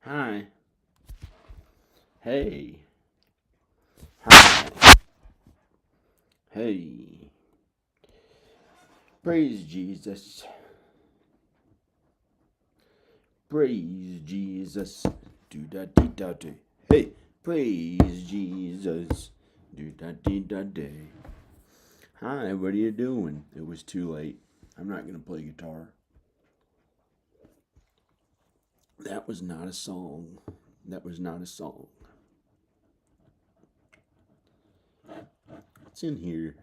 Hi. Hey. Hi. Hey. Praise Jesus. Praise Jesus. Do da dee da day. Hey. Praise Jesus. Do da dee da day. Hi, what are you doing? It was too late. I'm not going to play guitar. That was not a song. That was not a song. What's in here?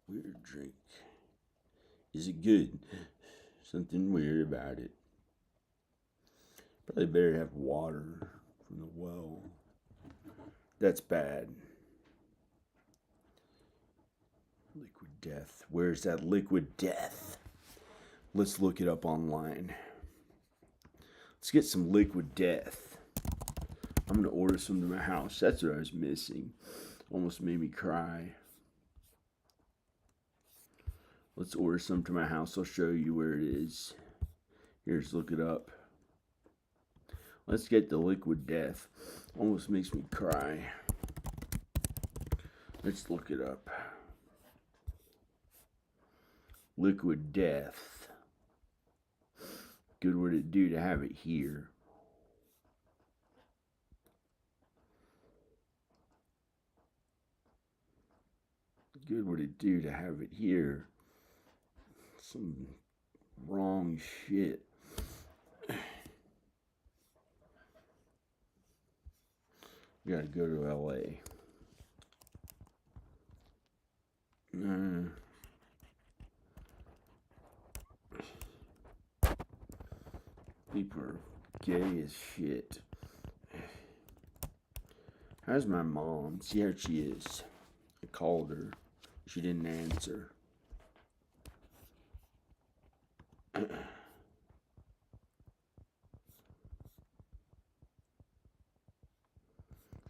Weird drink. Is it good? Something weird about it. Probably better have water from the well. That's bad. Liquid death. Where's that liquid death? Let's look it up online. Let's get some liquid death. I'm going to order some to my house. That's what I was missing. Almost made me cry. Let's order some to my house. I'll show you where it is. Here's look it up. Let's get the liquid death. Almost makes me cry. Let's look it up. Liquid death. Good would it do to have it here? Good would it do to have it here? Some wrong shit. Gotta go to LA. People are gay as shit. How's my mom? See how she is. I called her. She didn't answer.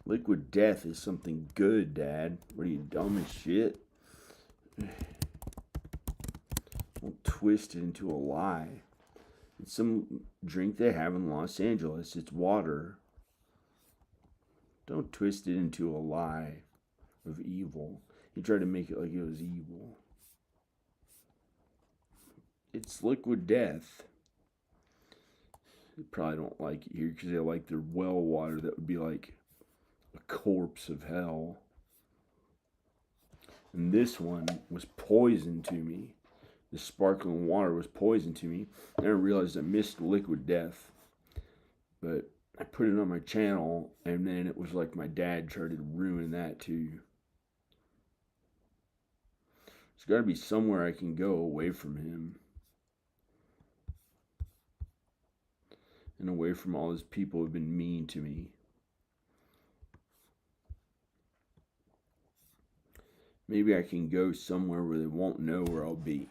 Liquid death is something good, Dad. What are you, dumb as shit? Don't twist it into a lie. It's some drink they have in Los Angeles. It's water. Don't twist it into a lie of evil. He tried to make it like it was evil. It's liquid death. They probably don't like it here because they like their well water that would be like a corpse of hell. And this one was poison to me. The sparkling water was poison to me. I never realized I missed liquid death. But I put it on my channel, and then it was like my dad tried to ruin that too. There's got to be somewhere I can go away from him. And away from all those people who have been mean to me. Maybe I can go somewhere where they won't know where I'll be.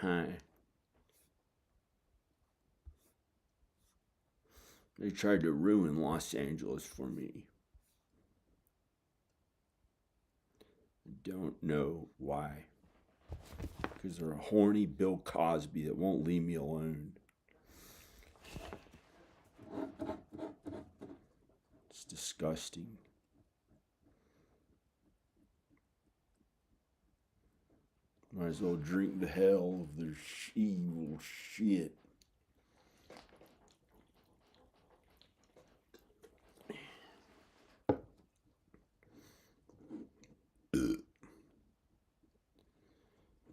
Hi. They tried to ruin Los Angeles for me. I don't know why. Because they're a horny Bill Cosby that won't leave me alone. It's disgusting. Might as well drink the hell of their evil shit.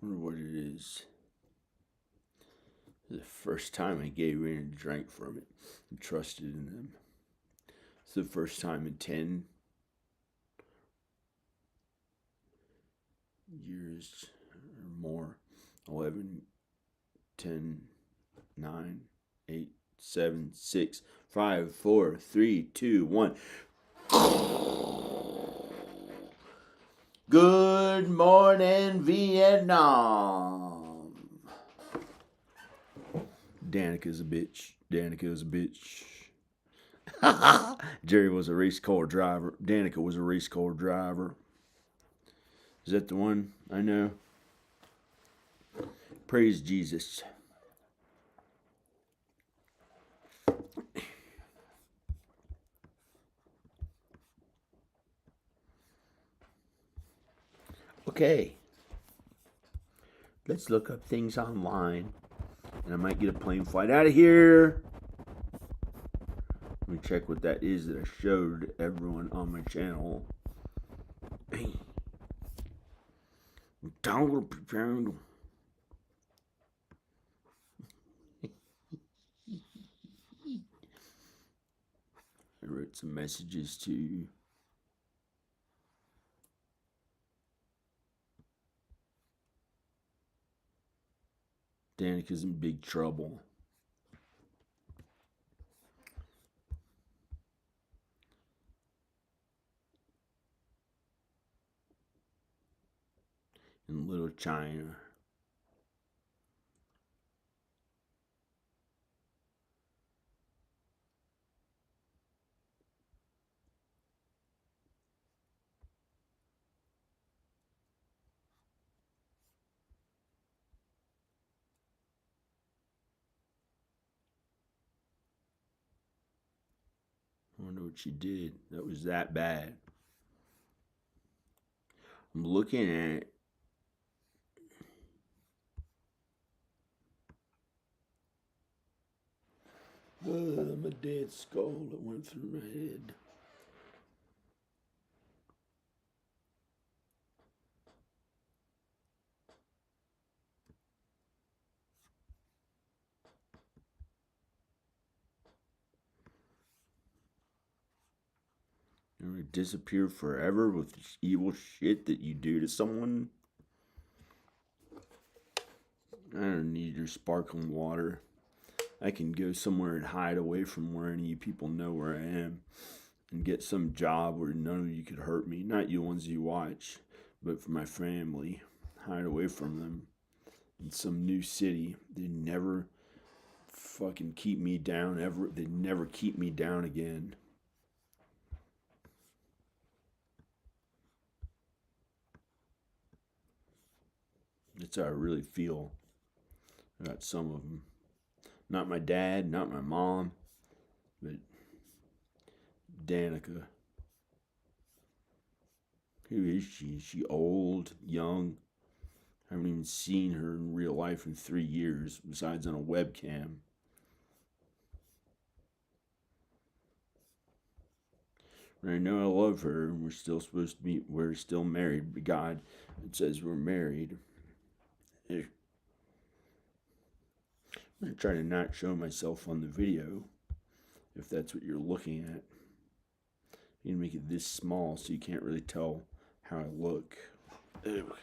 Wonder what it is. The first time I gave in and drank from it and trusted in them. It's the first time in 10 years or more. 11, 10, 9, 8, 7, 6, 5, 4, 3, 2, 1. Good morning, Vietnam. Danica's a bitch. Danica's a bitch. Jerry was a race car driver. Danica was a race car driver. Is that the one? I know. Praise Jesus. Okay. Let's look up things online. And I might get a plane flight out of here. Let me check what that is that I showed everyone on my channel. Hey. I wrote some messages to Danica's in big trouble. In Little China. I wonder what she did. That was that bad. I'm looking at my dead skull that went through my head. You're gonna disappear forever with this evil shit that you do to someone. I don't need your sparkling water. I can go somewhere and hide away from where any of you people know where I am and get some job where none of you could hurt me. Not you ones you watch, but for my family. Hide away from them in some new city. They never fucking keep me down ever. They never keep me down again. That's how I really feel about some of them. Not my dad, not my mom, but Danica. Who is she? Is she old, young? I haven't even seen her in real life in 3 years, besides on a webcam. And I know I love her, and we're still supposed to be, we're still married, but God, it says we're married. I'm going to try to not show myself on the video, if that's what you're looking at. You need to make it this small so you can't really tell how I look. Ew.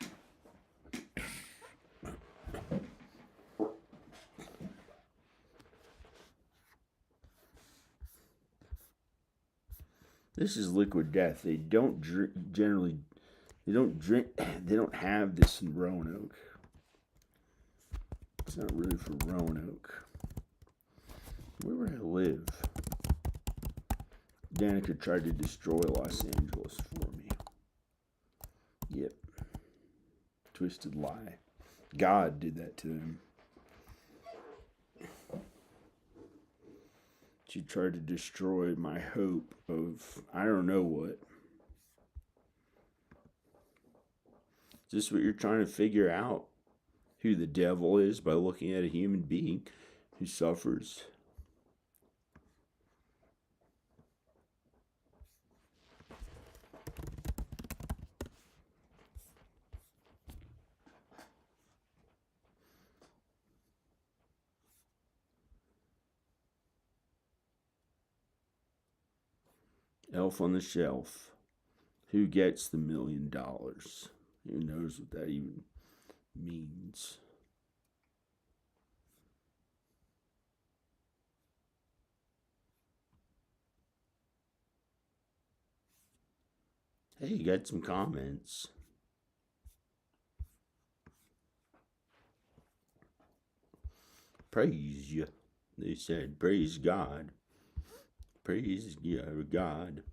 This is liquid death. They don't drink, generally, they don't have this in Roanoke. It's not really for Roanoke. Where would I live? Danica tried to destroy Los Angeles for me. Yep. Twisted lie. God did that to them. She tried to destroy my hope of I don't know what. Is this what you're trying to figure out? Who the devil is by looking at a human being who suffers? Elf on the shelf. Who gets the $1 million? Who knows what that even means? Hey, you got some comments. Praise you. They said, praise God. Praise God.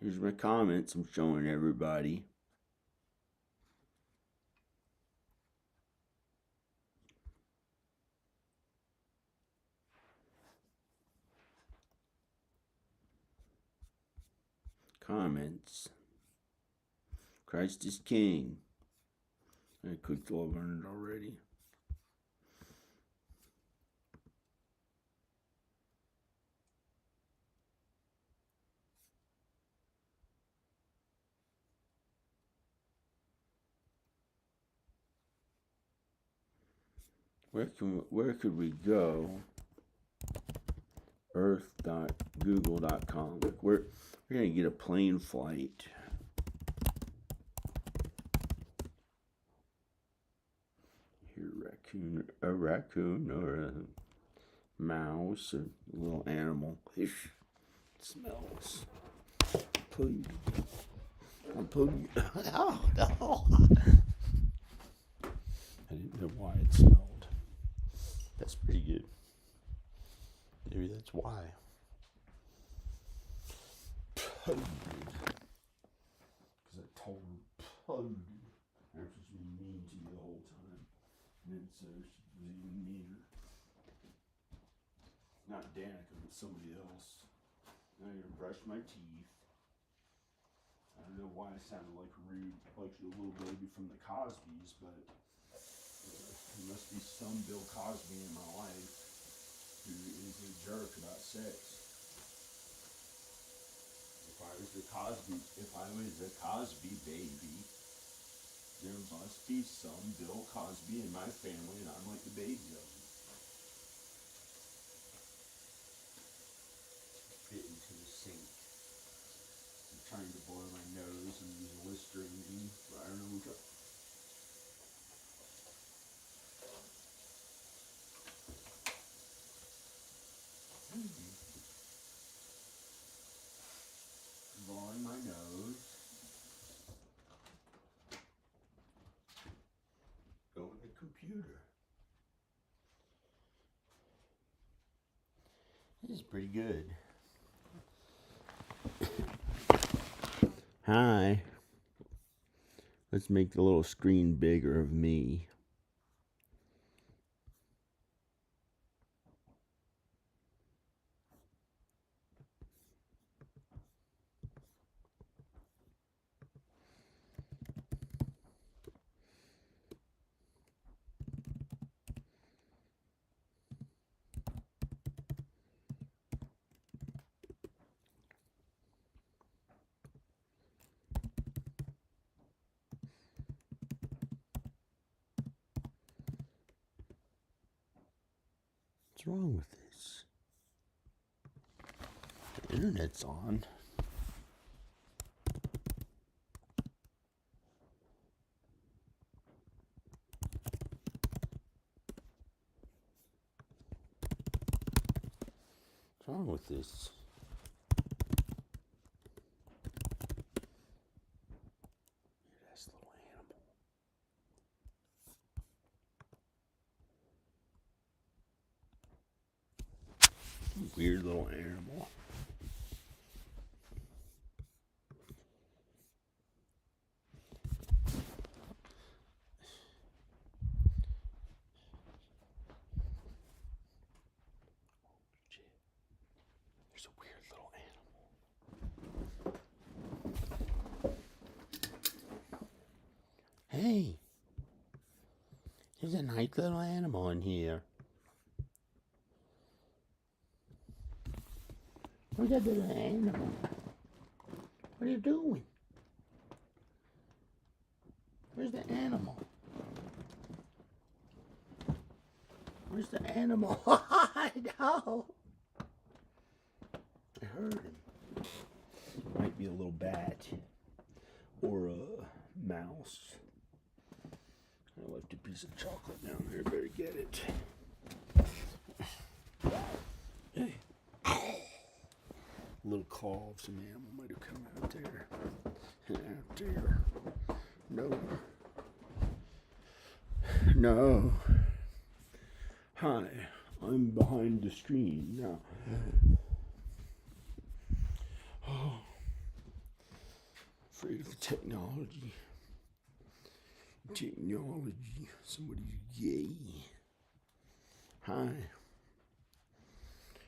Here's my comments I'm showing everybody. Comments. Christ is King. I clicked all on it already. Where could we go? Earth.google.com. We're gonna get a plane flight. Here, a raccoon or a mouse or a little animal. It smells. Poo. Poo. Oh no! I didn't know why it smelled. That's pretty good. Maybe that's why. Because I told her, pug. After she was mean to you the whole time. And then so she was even meaner. Not Danica, but somebody else. Now I'm gonna brush my teeth. I don't know why I sounded like rude, like a little baby from the Cosbys, but there must be some Bill Cosby in my life who is a jerk about sex. If I was a Cosby baby, there must be some Bill Cosby in my family, and I'm like the baby of them. Fit into the sink. I'm trying to blow my nose and use Listerine, but I don't know what. Blowing my nose. Go on the computer. This is pretty good. Hi. Let's make the little screen bigger of me. What's wrong with this? The internet's on. What's wrong with this? Weird-ass little animal. Weird little animal. There's a weird little animal. Hey, there's a nice little animal in here. Where's that little animal? What are you doing? Where's the animal? Where's the animal? I know. I heard him. Might be a little bat or a mouse. I left a piece of chocolate down there. Better get it. Hey. A little claw of some animal might have come out there. Out there. No. No. Hi, I'm behind the screen now. Oh, Technology. Somebody's gay. Hi.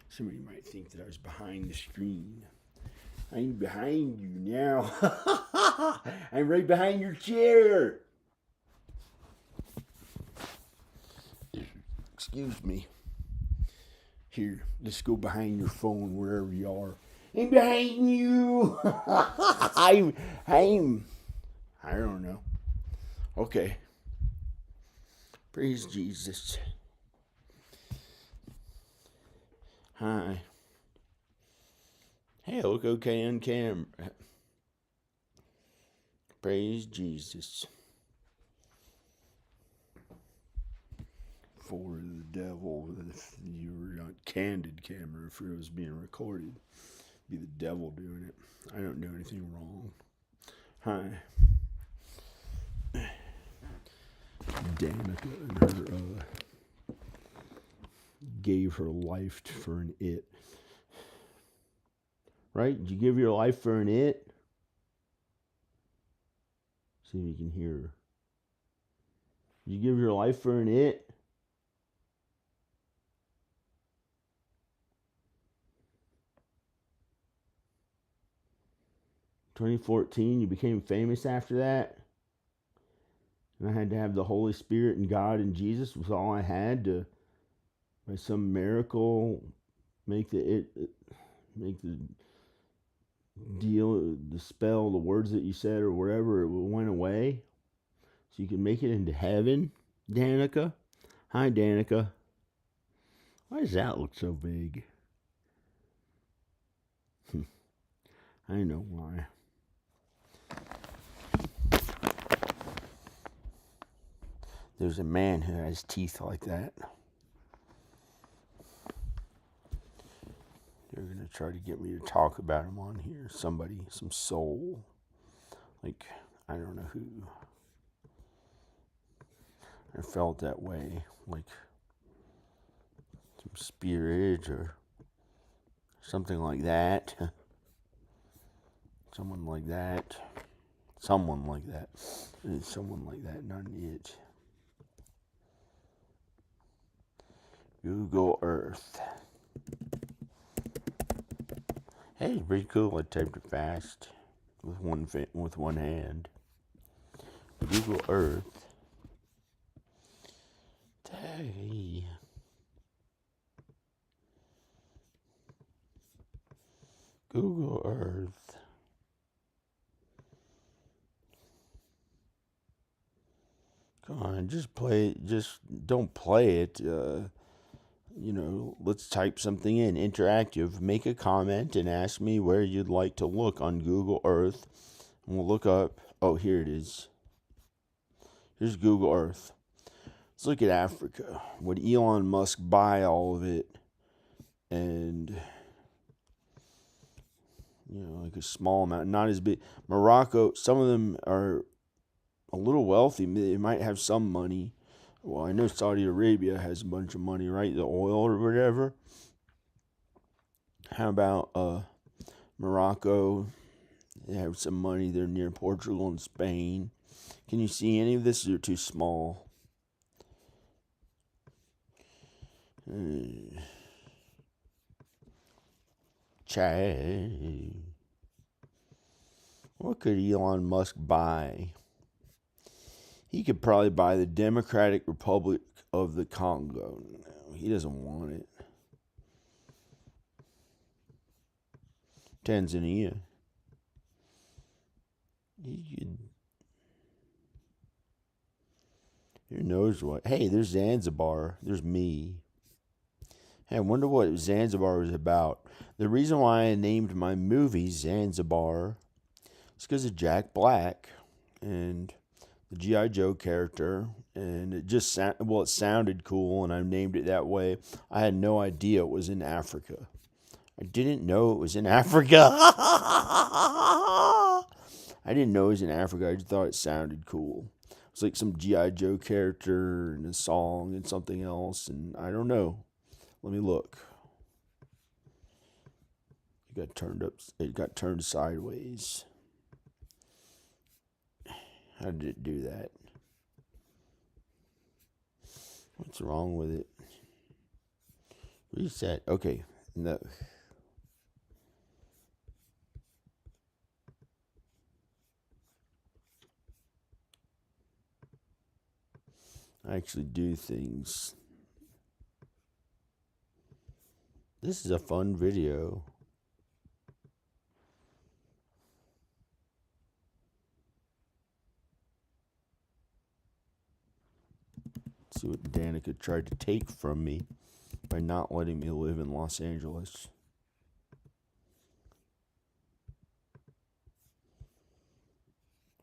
Somebody might think that I was behind the screen. I'm behind you now. I'm right behind your chair. Excuse me. Here, let's go behind your phone wherever you are. I'm behind you. I don't know. Okay. Praise Jesus. Hi. Hey, look okay on camera. Praise Jesus. For the devil, if you were on candid camera, if it was being recorded, be the devil doing it. I don't do anything wrong. Hi. Danica and her gave her life for an it. Right? Did you give your life for an it? See if you can hear her. Did you give your life for an it? "2014, you became famous after that. And I had to have the Holy Spirit and God and Jesus was all I had to, by some miracle, make the deal, the spell, the words that you said or whatever, it went away. So you can make it into heaven, Danica. Hi, Danica. Why does that look so big? I know why. There's a man who has teeth like that. They're going to try to get me to talk about him on here. Somebody, some soul. Like, I don't know who. I felt that way. Like, some spirit or something like that. Someone like that. Someone like that. It's someone like that, not it. Google Earth. Hey, it's pretty cool. I typed it fast with one hand. Google Earth. Hey. Google Earth. Come on, just play it. Just don't play it. Let's type something in. Interactive. Make a comment and ask me where you'd like to look on Google Earth. And we'll look up. Oh, here it is. Here's Google Earth. Let's look at Africa. Would Elon Musk buy all of it? And, like a small amount, not as big. Morocco, some of them are a little wealthy. They might have some money. Well, I know Saudi Arabia has a bunch of money, right? The oil or whatever. How about Morocco? They have some money. They're near Portugal and Spain. Can you see any of this? They're too small. Chad. What could Elon Musk buy? He could probably buy the Democratic Republic of the Congo. No, he doesn't want it. Tanzania. He could. Who knows what? Hey, there's Zanzibar. There's me. Hey, I wonder what Zanzibar was about. The reason why I named my movie Zanzibar is because of Jack Black and the G.I. Joe character. And it just it sounded cool, and I named it that way. I had no idea it was in Africa. I didn't know it was in Africa. I didn't know it was in Africa. I just thought it sounded cool. It's like some G.I. Joe character and a song and something else, and I don't know. Let me look. It got turned sideways. How did it do that? What's wrong with it? Reset. Okay. No. I actually do things. This is a fun video. Let's see what Danica tried to take from me by not letting me live in Los Angeles.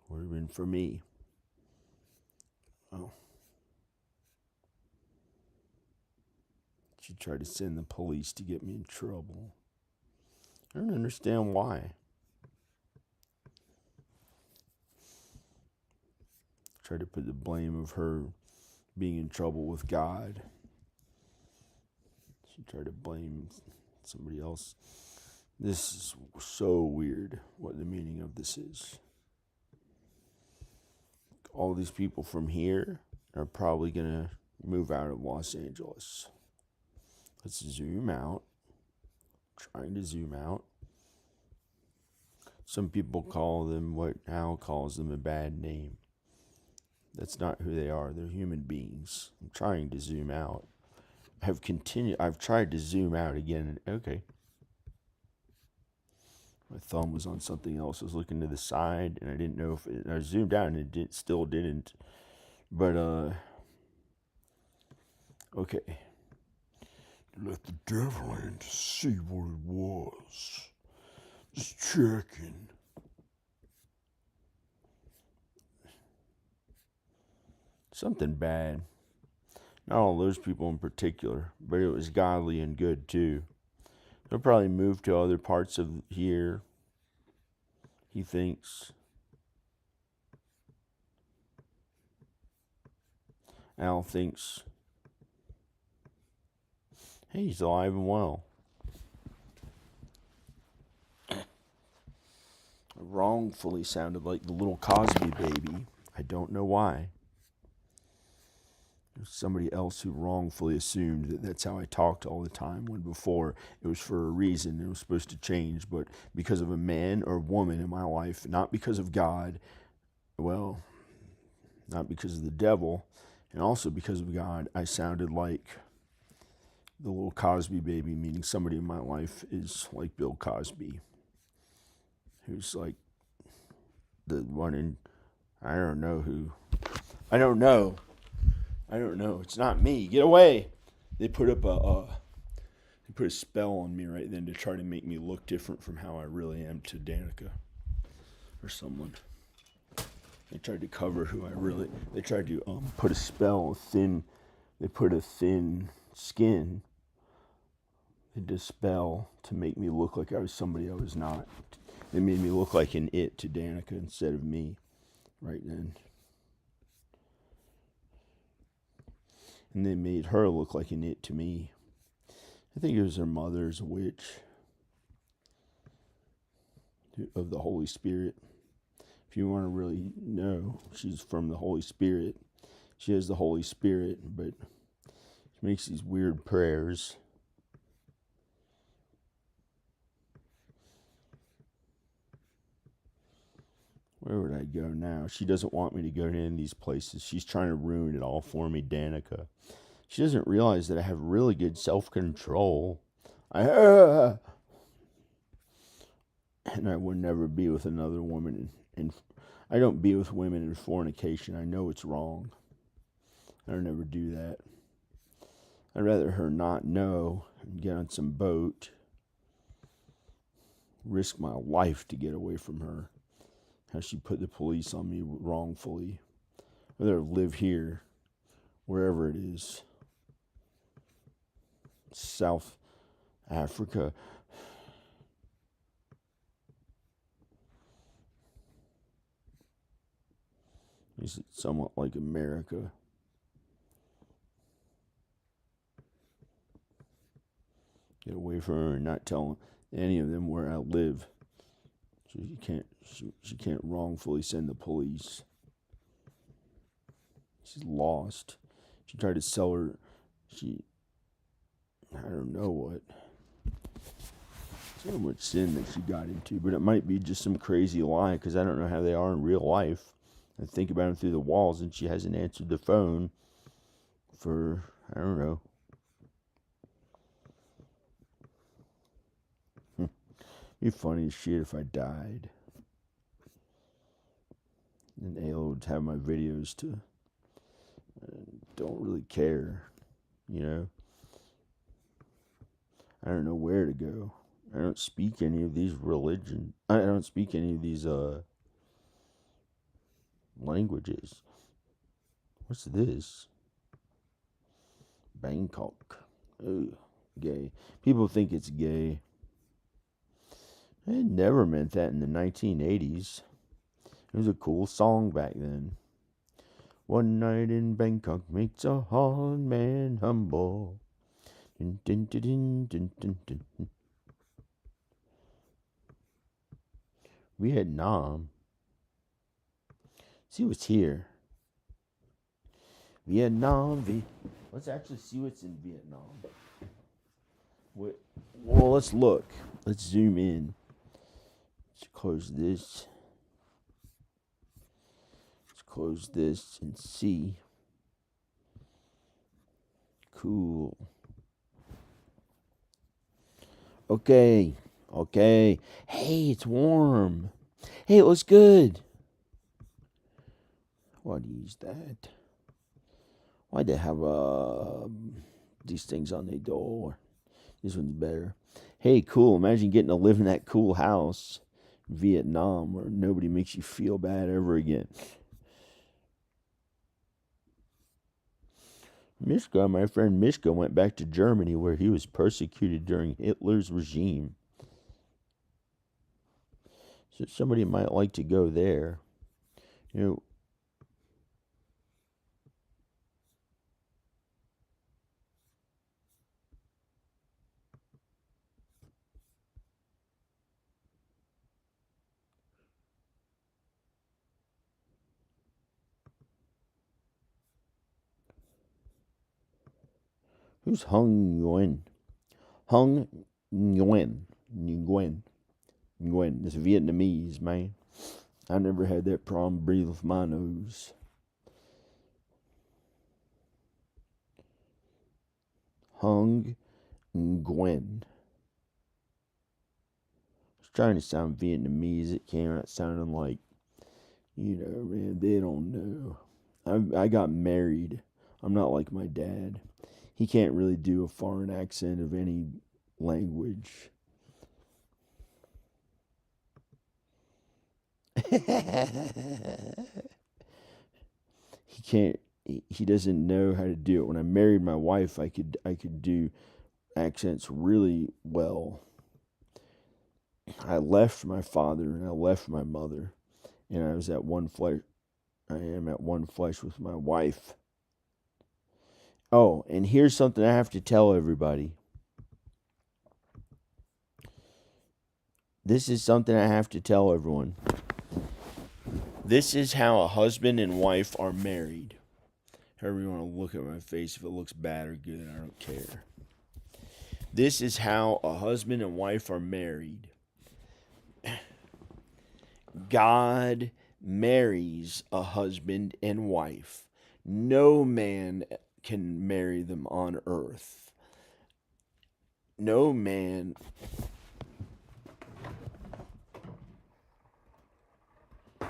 Would have been for me. Oh. She tried to send the police to get me in trouble. I don't understand why. Tried to put the blame of her being in trouble with God. She tried to blame somebody else. This is so weird what the meaning of this is. All these people from here are probably going to move out of Los Angeles. Let's zoom out. Trying to zoom out. Some people call them what Al calls them a bad name. That's not who they are. They're human beings. I'm trying to zoom out. I've tried to zoom out again. Okay. My thumb was on something else. I was looking to the side, and I didn't know if I zoomed out, and it still didn't. But, okay. Let the devil in to see what it was. Just checking. Something bad. Not all those people in particular, but it was godly and good too. They'll probably move to other parts of here, he thinks. Al thinks, hey, he's alive and well. Wrongfully sounded like the little Cosby baby. I don't know why. There's somebody else who wrongfully assumed that that's how I talked all the time, when before it was for a reason. It was supposed to change, but because of a man or woman in my life, not because of God, well, not because of the devil, and also because of God, I sounded like the little Cosby baby, meaning somebody in my life is like Bill Cosby, who's like the one in, I don't know. It's not me. Get away. They put up a spell on me right then to try to make me look different from how I really am to Danica or someone. They tried to cover who I really. They tried to put a spell They put a thin skin. They did a spell to make me look like I was somebody I was not. They made me look like an it to Danica instead of me right then. And they made her look like an it to me. I think it was her mother's a witch of the Holy Spirit. If you want to really know, she's from the Holy Spirit. She has the Holy Spirit, but she makes these weird prayers. Where would I go now? She doesn't want me to go to any of these places. She's trying to ruin it all for me, Danica. She doesn't realize that I have really good self-control. And I would never be with another woman. And I don't be with women in fornication. I know it's wrong. I don't ever do that. I'd rather her not know and get on some boat, risk my life to get away from her. How she put the police on me wrongfully. I'd rather live here, wherever it is. South Africa. Is it somewhat like America? Get away from her and not tell any of them where I live. So she can't wrongfully send the police. she's lost. She tried to sell her. I don't know what. So much sin that she got into, but it might be just some crazy lie because I don't know how they are in real life. I think about them through the walls, and she hasn't answered the phone for, I don't know. It'd be funny as shit if I died. And Ayla would have my videos to. Don't really care, you know. I don't know where to go. I don't speak any of these I don't speak any of these languages. What's this? Bangkok. Ugh, gay. People think it's gay. It never meant that in the 1980s. It was a cool song back then. One night in Bangkok makes a hard man humble. Dun, dun, dun, dun, dun, dun, dun. Vietnam. See what's here. Vietnam. Let's actually see what's in Vietnam. Well, let's look. Let's zoom in. Let's close this. Let's close this and see. Cool. Okay. Hey, it's warm. Hey, it looks good. Why'd you use that? Why'd they have these things on their door? This one's better. Hey, cool. Imagine getting to live in that cool house in Vietnam where nobody makes you feel bad ever again. Mishka, my friend Mishka, went back to Germany where he was persecuted during Hitler's regime. So somebody might like to go there. You know, who's Hung Nguyen? Hung Nguyen. Nguyen. It's Vietnamese, man. I never had that problem breathing with my nose. Hung Nguyen. I was trying to sound Vietnamese. It came out sounding like, man, they don't know. I got married. I'm not like my dad. He can't really do a foreign accent of any language. He can't. He doesn't know how to do it. When I married my wife, I could do accents really well. I left my father and I left my mother, and I was at one flesh. I am at one flesh with my wife. Oh, and here's something I have to tell everybody. This is something I have to tell everyone. This is how a husband and wife are married. However you want to look at my face, if it looks bad or good, I don't care. This is how a husband and wife are married. God marries a husband and wife. No man can marry them on earth. No man. My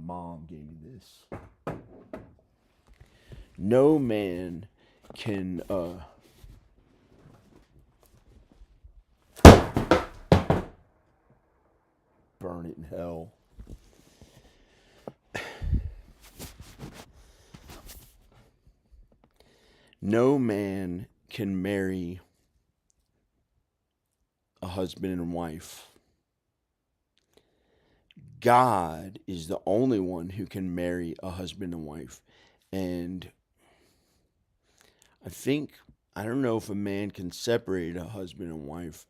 mom gave me this. No man can burn it in hell. No man can marry a husband and wife. God is the only one who can marry a husband and wife. And I don't know if a man can separate a husband and wife,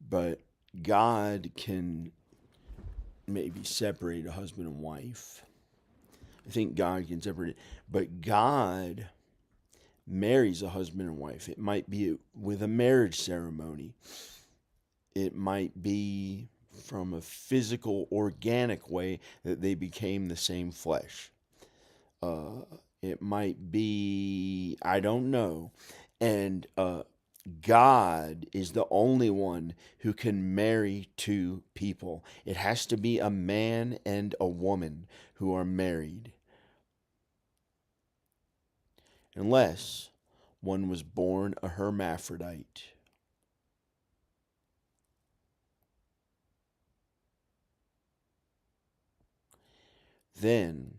but God can maybe separate a husband and wife. I think God can separate it. But God marries a husband and wife. It might be with a marriage ceremony. It might be from a physical, organic way that they became the same flesh. Uh, it might be, I don't know. And God is the only one who can marry two people. It has to be a man and a woman who are married. Unless one was born a hermaphrodite. Then,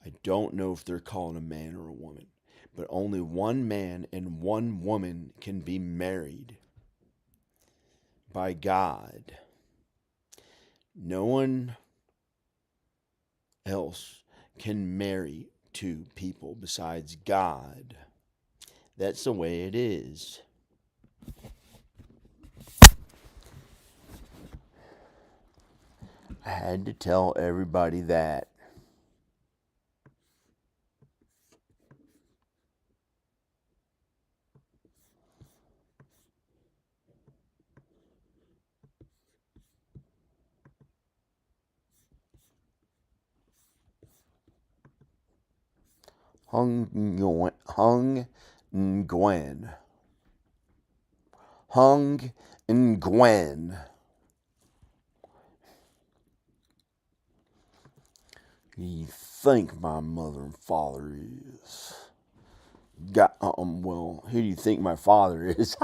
I don't know if they're called a man or a woman, but only one man and one woman can be married by God. No one else can marry two people besides God. That's the way it is. I had to tell everybody that. Hung Nguyen. Hung Nguyen. Who do you think my mother and father is? Well, who do you think my father is?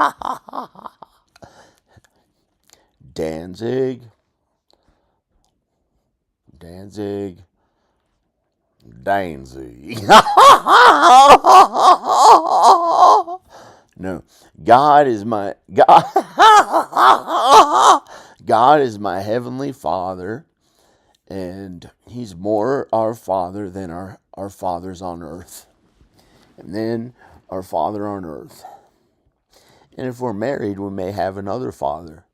Danzig. Danzig. No, God is my God. God is my heavenly Father, and He's more our Father than our fathers on earth, and then our Father on earth. And if we're married, we may have another father,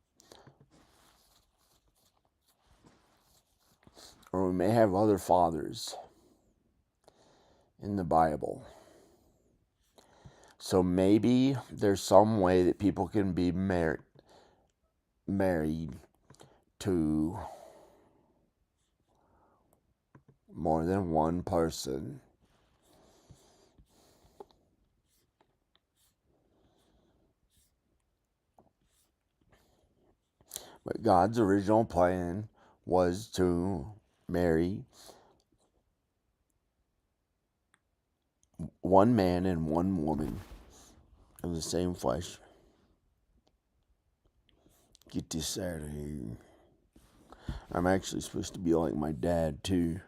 or we may have other fathers in the Bible. So maybe there's some way that people can be married to more than one person. But God's original plan was to marry one man and one woman of the same flesh. Get this out of here. I'm actually supposed to be like my dad, too.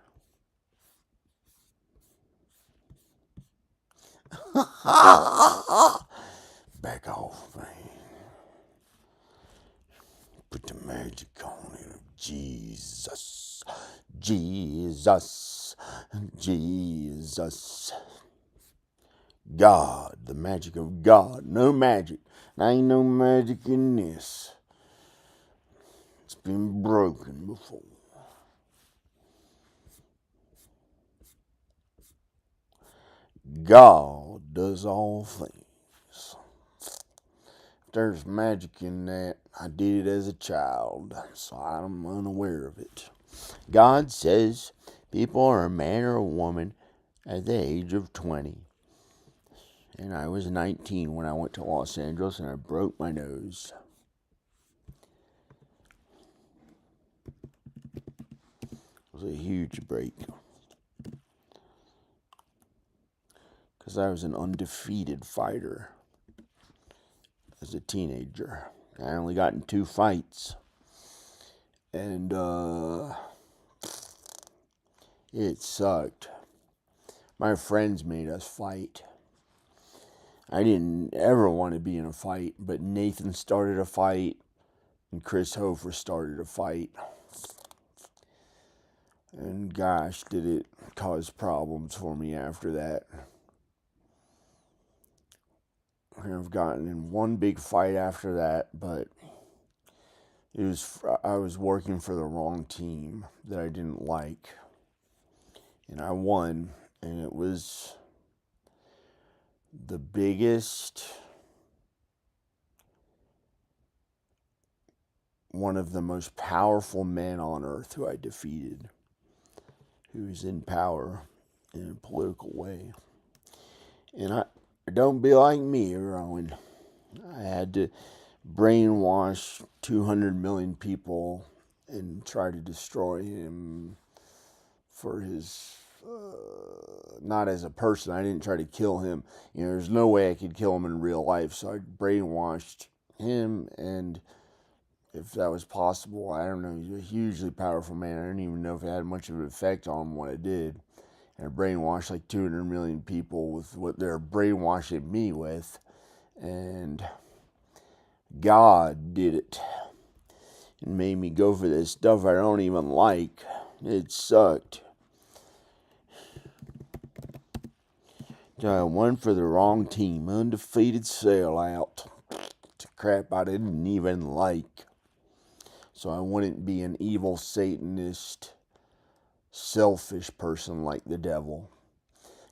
Back off, man. Put the magic on it. Jesus. Jesus. Jesus. God. The magic of God. No magic. There ain't no magic in this. It's been broken before. God does all things. If there's magic in that, I did it as a child, so I'm unaware of it. God says people are a man or a woman at the age of 20. And I was 19 when I went to Los Angeles and I broke my nose. It was a huge break. Because I was an undefeated fighter as a teenager. I only got in 2 fights. And it sucked. My friends made us fight. I didn't ever want to be in a fight, but Nathan started a fight and Chris Hofer started a fight. And gosh, did it cause problems for me after that. I've gotten in one big fight after that, but I was working for the wrong team that I didn't like. and I won, and it was the biggest, one of the most powerful men on earth who I defeated, who was in power in a political way. And don't be like me, Rowan. I had to brainwash 200 million people and try to destroy him for his, not as a person. I didn't try to kill him. There's no way I could kill him in real life. So I brainwashed him, and if that was possible, I don't know. He's a hugely powerful man. I don't even know if it had much of an effect on what I did. And I brainwashed like 200 million people with what they're brainwashing me with. And God did it. It made me go for this stuff I don't even like. It sucked. I won for the wrong team. Undefeated sellout. It's crap I didn't even like. So I wouldn't be an evil Satanist, selfish person like the devil.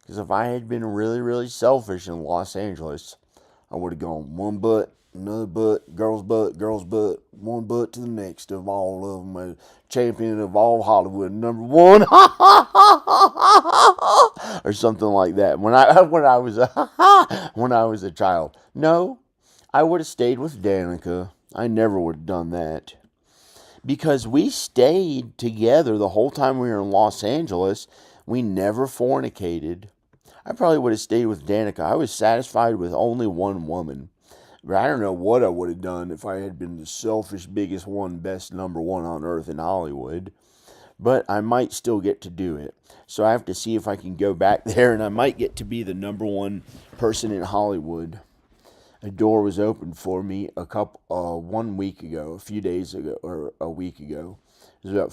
Because if I had been really, really selfish in Los Angeles, I would have gone one butt, another butt, girl's butt, one butt to the next of all of them. A champion of all Hollywood, number one, or something like that. When I was a child, no, I would have stayed with Danica. I never would have done that. Because we stayed together the whole time we were in Los Angeles. We never fornicated. I probably would have stayed with Danica. I was satisfied with only one woman. But I don't know what I would have done if I had been the selfish, biggest one, best number one on earth in Hollywood. But I might still get to do it. So I have to see if I can go back there, and I might get to be the number one person in Hollywood. A door was opened for me 1 week ago, a few days ago, or a week ago. It was about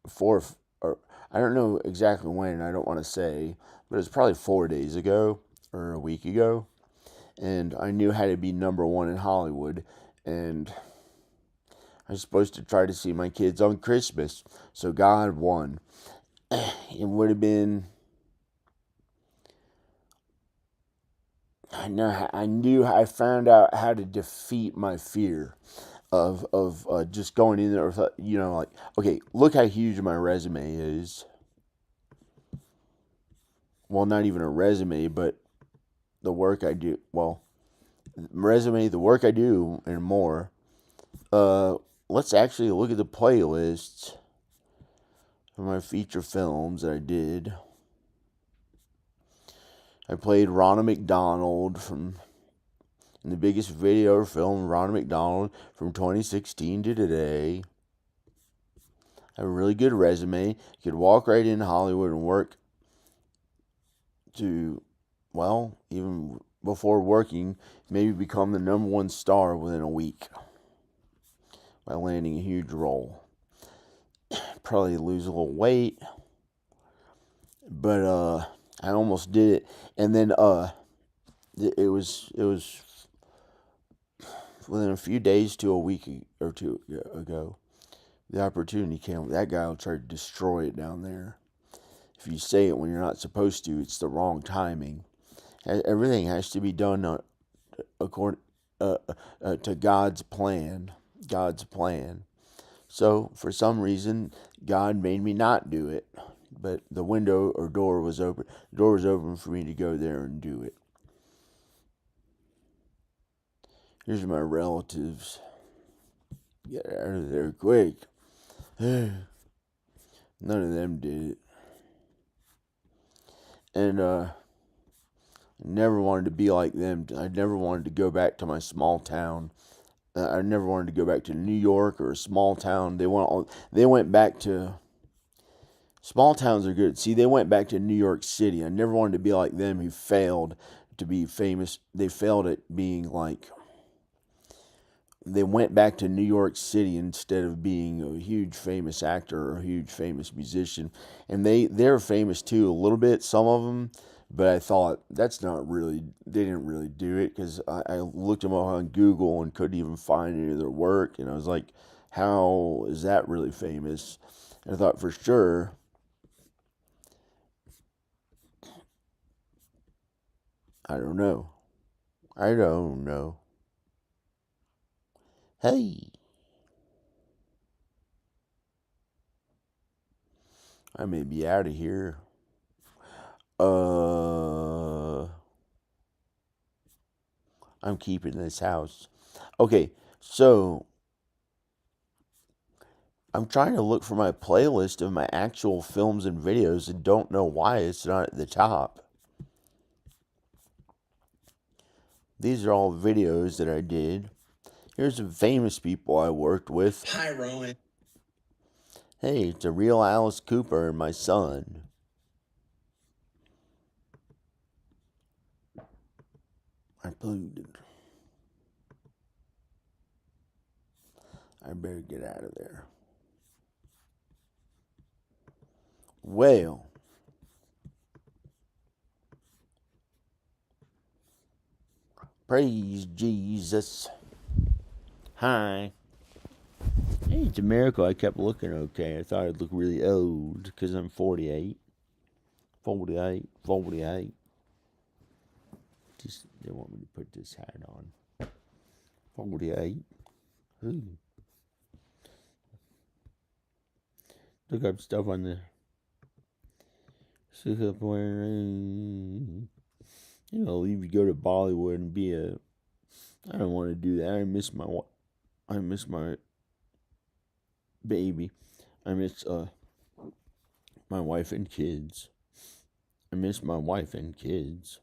four, or I don't know exactly when. I don't want to say, but it was probably 4 days ago or a week ago. And I knew how to be number one in Hollywood, and I was supposed to try to see my kids on Christmas. So God won. It would have been. I found out how to defeat my fear of just going in there with, like, okay, look how huge my resume is. Well, not even a resume, but the work I do. Well, resume, the work I do, and more. Let's actually look at the playlists for my feature films that I did. I played Ronald McDonald in the biggest video film, Ronald McDonald, from 2016 to today. I have a really good resume. You could walk right in Hollywood and work to, well, even before working, maybe become the number one star within a week by landing a huge role. Probably lose a little weight, but I almost did it. And then it was within a few days to a week or two ago, the opportunity came. That guy will try to destroy it down there. If you say it when you're not supposed to, it's the wrong timing. Everything has to be done according to God's plan. God's plan. So for some reason, God made me not do it. But the window or door was open. The door was open for me to go there and do it. Here's my relatives. Get out of there quick. None of them did it. And I never wanted to be like them. I never wanted to go back to my small town. I never wanted to go back to New York or a small town. They went back to. Small towns are good. See, they went back to New York City. I never wanted to be like them who failed to be famous. They failed at being like. They went back to New York City instead of being a huge famous actor or a huge famous musician. And they're famous too, a little bit, some of them. But I thought, that's not really, they didn't really do it, because I looked them up on Google and couldn't even find any of their work. And I was like, how is that really famous? And I thought for sure I don't know. I don't know. Hey, I may be out of here. I'm keeping this house. Okay, so I'm trying to look for my playlist of my actual films and videos and don't know why it's not at the top. These are all videos that I did. Here's some famous people I worked with. Hi, Rowan. Hey, it's a real Alice Cooper and my son. I polluted. I better get out of there. Well, praise Jesus. Hi. Hey, it's a miracle I kept looking okay. I thought I'd look really old because I'm 48. 48. Just, they want me to put this hat on. 48. Ooh. Look up stuff on the. Look up wearing. You know, leave you go to Bollywood and be a. I don't want to do that. I miss my baby. I miss my wife and kids. I miss my wife and kids.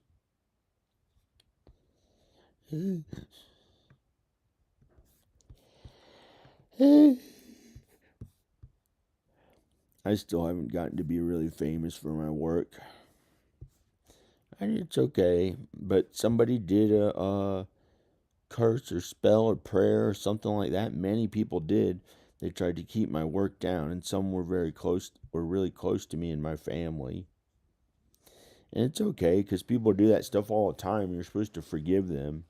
I still haven't gotten to be really famous for my work. And it's okay, but somebody did a curse or spell or prayer or something like that. Many people did. They tried to keep my work down, and some were really close to me and my family. And it's okay because people do that stuff all the time. You're supposed to forgive them.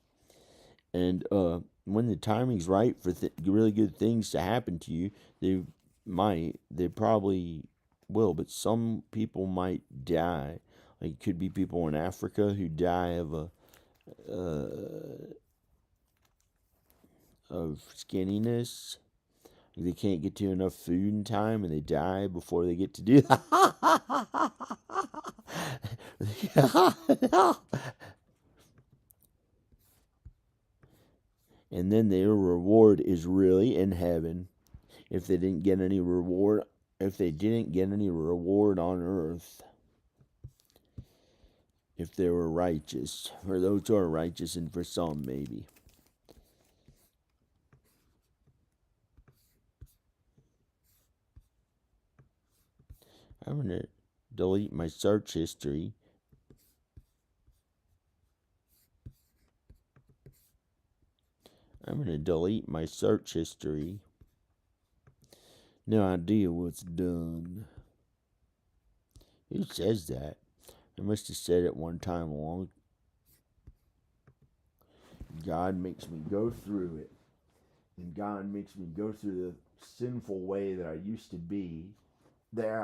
And when the timing's right for really good things to happen to you, they probably will. But some people might die. Like, it could be people in Africa who die of skinniness. They can't get to enough food in time, and they die before they get to do that. And then their reward is really in heaven. If they didn't get any reward, on earth, if they were righteous, for those who are righteous, and for some maybe. I'm gonna delete my search history. No idea what's done. Who says that? I must have said it one time along. God makes me go through it. And God makes me go through the sinful way that I used to be. Hey,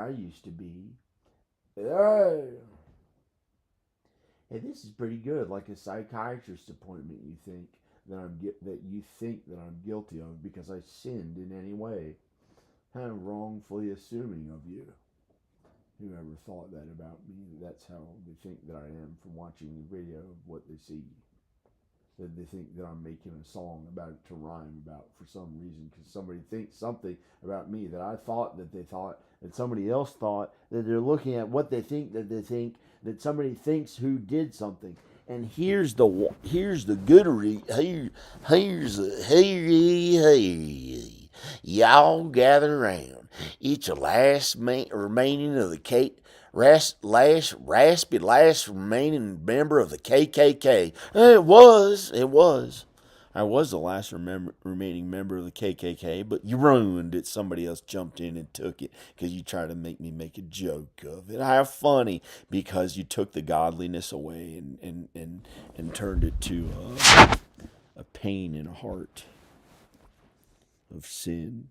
this is pretty good. Like a psychiatrist appointment, you think that I'm guilty of because I sinned in any way. Kind of wrongfully assuming of you. Whoever thought that about me? That's how they think that I am from watching the video of what they see. That they think that I'm making a song about it to rhyme about for some reason because somebody thinks something about me that I thought that they thought that somebody else thought, that they're looking at what they think that somebody thinks who did something. And here's the goodery. Y'all gather around. It's the last remaining of the last remaining member of the KKK. It was. I was the last remaining member of the KKK, but you ruined it. Somebody else jumped in and took it because you tried to make me make a joke of it. How funny, because you took the godliness away and turned it to a pain in a heart of sin.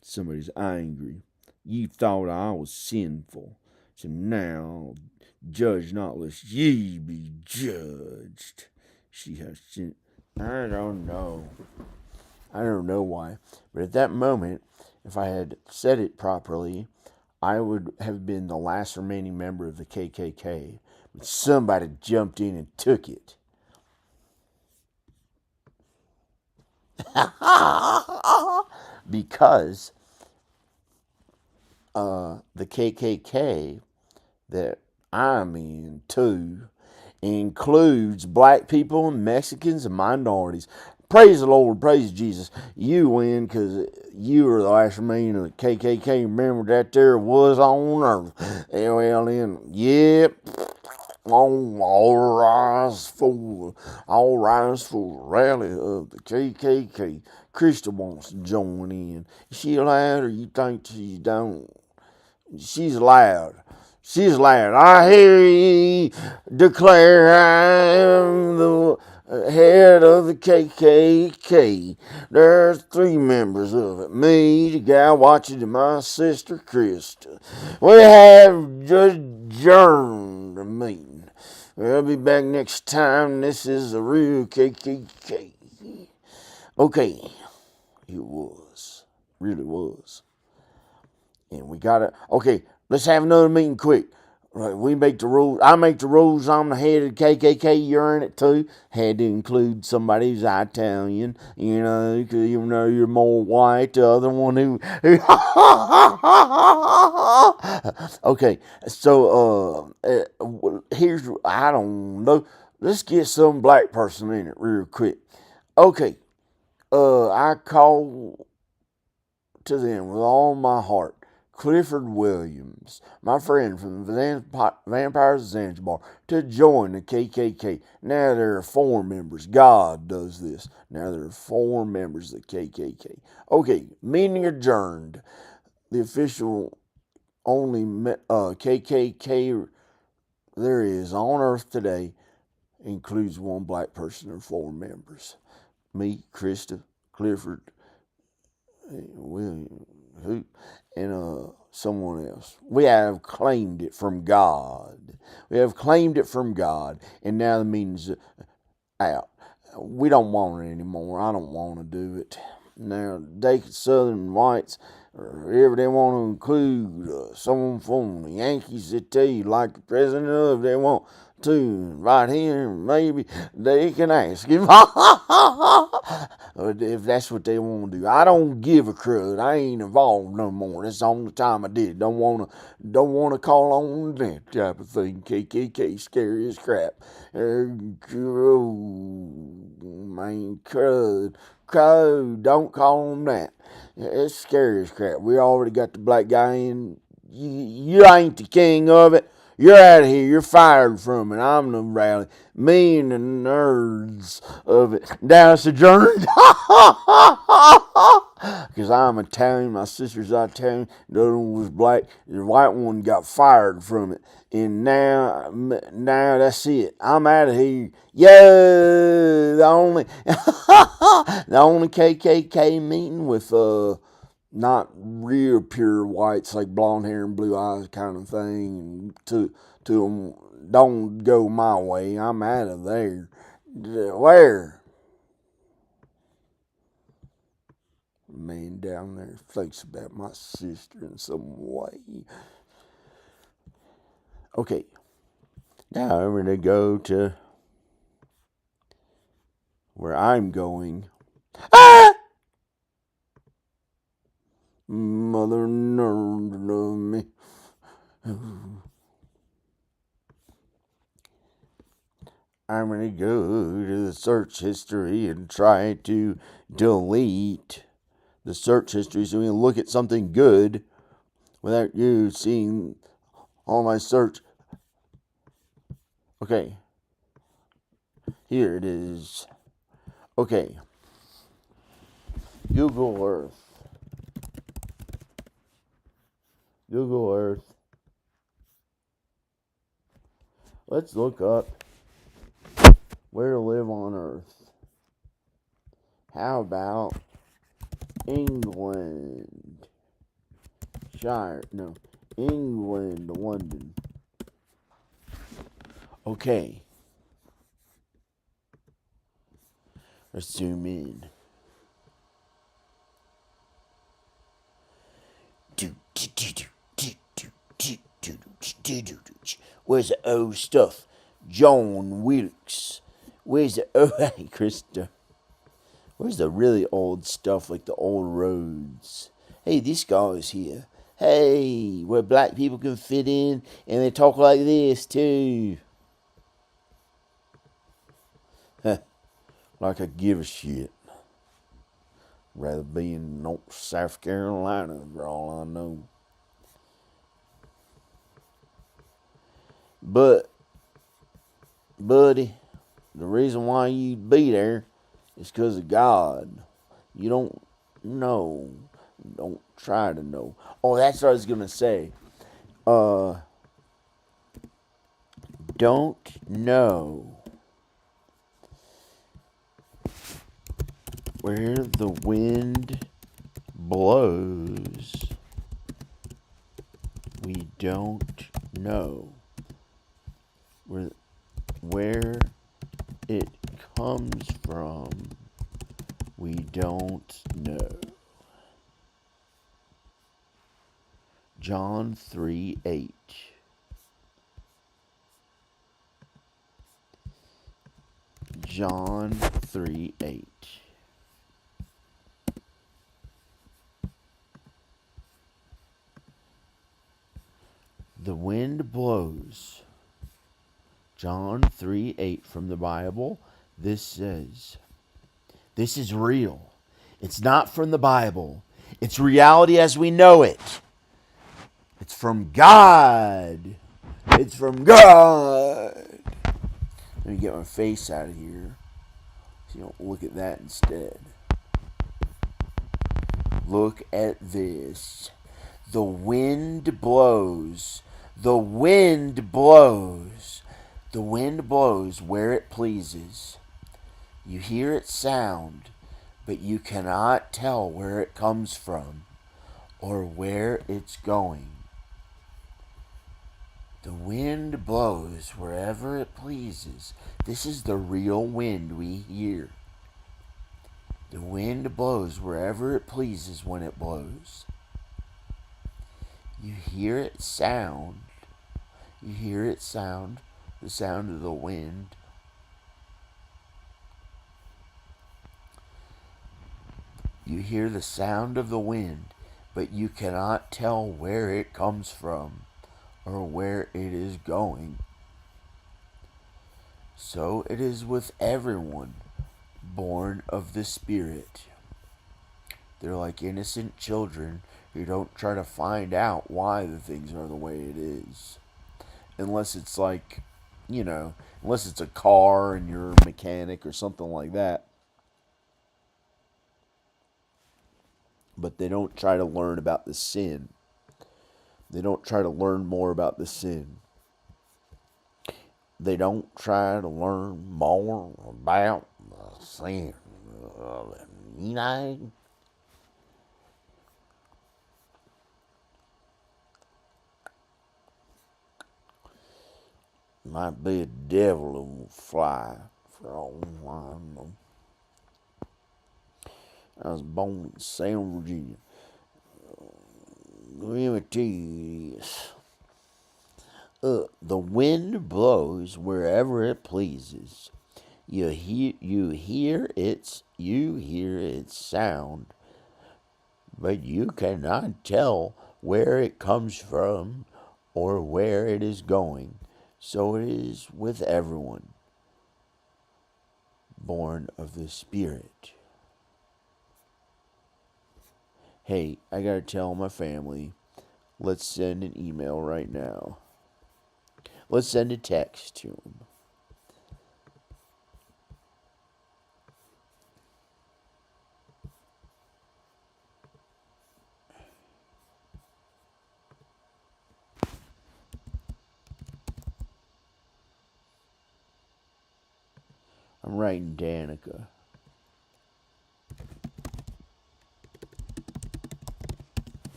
Somebody's angry. You thought I was sinful. So now, judge not lest ye be judged. She has sinned. I don't know. I don't know why. But at that moment, if I had said it properly, I would have been the last remaining member of the KKK. But somebody jumped in and took it. Because the KKK that I'm into includes black people and Mexicans and minorities. Praise the Lord, praise Jesus. You win because you are the last remaining of the KKK. Remember that there was on earth. Well, then, yep. All rise for the rally of the KKK. Krista wants to join in. Is she loud or you think she don't? She's loud. She's loud. I hear ye declare I am the head of the KKK. There's 3 members of it. Me, the guy watching, and my sister Krista. We have just adjourned the meeting. We'll be back next time. This is the real KKK. Okay. It was. Really was. And we gotta, okay, let's have another meeting quick. Right, we make the rules. I make the rules. I'm the head of the KKK. You're in it too. Had to include somebody who's Italian, because even though you're more white, the other one who okay, so here's, I don't know. Let's get some black person in it real quick. Okay, I call to them with all my heart. Clifford Williams, my friend from the Vampires of Zanzibar, to join the KKK. Now there are 4 members. God does this. Now there are 4 members of the KKK. Okay, meeting adjourned. The official only KKK there is on Earth today includes 1 black person or 4 members. Me, Krista, Clifford, William, who, and someone else. We have claimed it from God. We have claimed it from God, and now the meeting's out. We don't want it anymore. I don't want to do it. Now, they Southern whites, or whoever they want to include, someone from the Yankees that tell you, like the president of, they want to right here, maybe they can ask him if that's what they want to do. I don't give a crud. I ain't involved no more. That's the only time I did. Don't want to call on that type of thing. KKK scary as crap. Man, crud. Don't call them that. It's scary as crap. We already got the black guy in. You ain't the king of it. You're out of here. You're fired from it. I'm the rally. Me and the nerds of it. Dallas adjourned. Because I'm Italian. My sister's Italian. The other one was black. The white one got fired from it. And now that's it. I'm out of here. Yo, the only KKK meeting with not real pure whites, like blonde hair and blue eyes kind of thing, to them, don't go my way. I'm out of there. Where? Man down there thinks about my sister in some way. Okay, now I'm going to go to where I'm going. Ah! Mother nerd of me. I'm going to go to the search history and try to delete the search history so we can look at something good without you seeing all my search. Okay. Here it is. Okay. Google Earth. Google Earth. Let's look up where to live on Earth. How about England? England to London. Okay. Let's zoom in. Where's the old stuff? John Wilkes. Where's the hey Krista? Where's the really old stuff like the old roads? Hey, this guy's here. Hey, where black people can fit in and they talk like this too. Like I give a shit. Rather be in North South Carolina for all I know. But, buddy, the reason why you'd be there is because of God. You don't know. Don't try to know. Oh, that's what I was going to say. Don't know where the wind blows. We don't know where it comes from. We don't know. John 3:8. John 3:8. The wind blows. John 3:8 from the Bible. This says, this is real. It's not from the Bible. It's reality as we know it. It's from God. It's from God. Let me get my face out of here so you don't look at that instead. Look at this. The wind blows. The wind blows. The wind blows where it pleases. You hear its sound, but you cannot tell where it comes from or where it's going. The wind blows wherever it pleases. This is the real wind we hear. The wind blows wherever it pleases when it blows. You hear it sound. You hear it sound. The sound of the wind. You hear the sound of the wind, but you cannot tell where it comes from or where it is going. So it is with everyone born of the Spirit. They're like innocent children who don't try to find out why the things are the way it is. Unless it's like, unless it's a car and you're a mechanic or something like that. But they don't try to learn about the sin. They don't try to learn more about the sin. They don't try to learn more about the sin. Might be a devil who will fly for all I know. I was born in Salem, Virginia. Let me tell you this. The wind blows wherever it pleases. You hear its sound, but you cannot tell where it comes from or where it is going. So it is with everyone born of the Spirit. Hey, I gotta tell my family, let's send an email right now. Let's send a text to them. I'm writing Danica.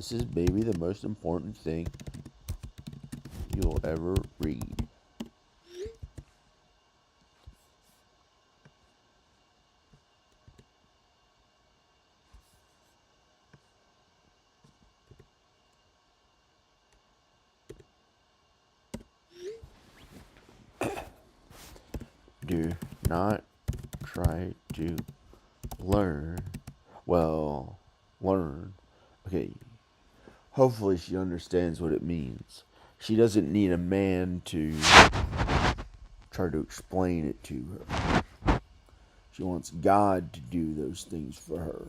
This is maybe the most important thing you'll ever read. Do not try to learn. Well, learn. Okay. Hopefully she understands what it means. She doesn't need a man to try to explain it to her. She wants God to do those things for her.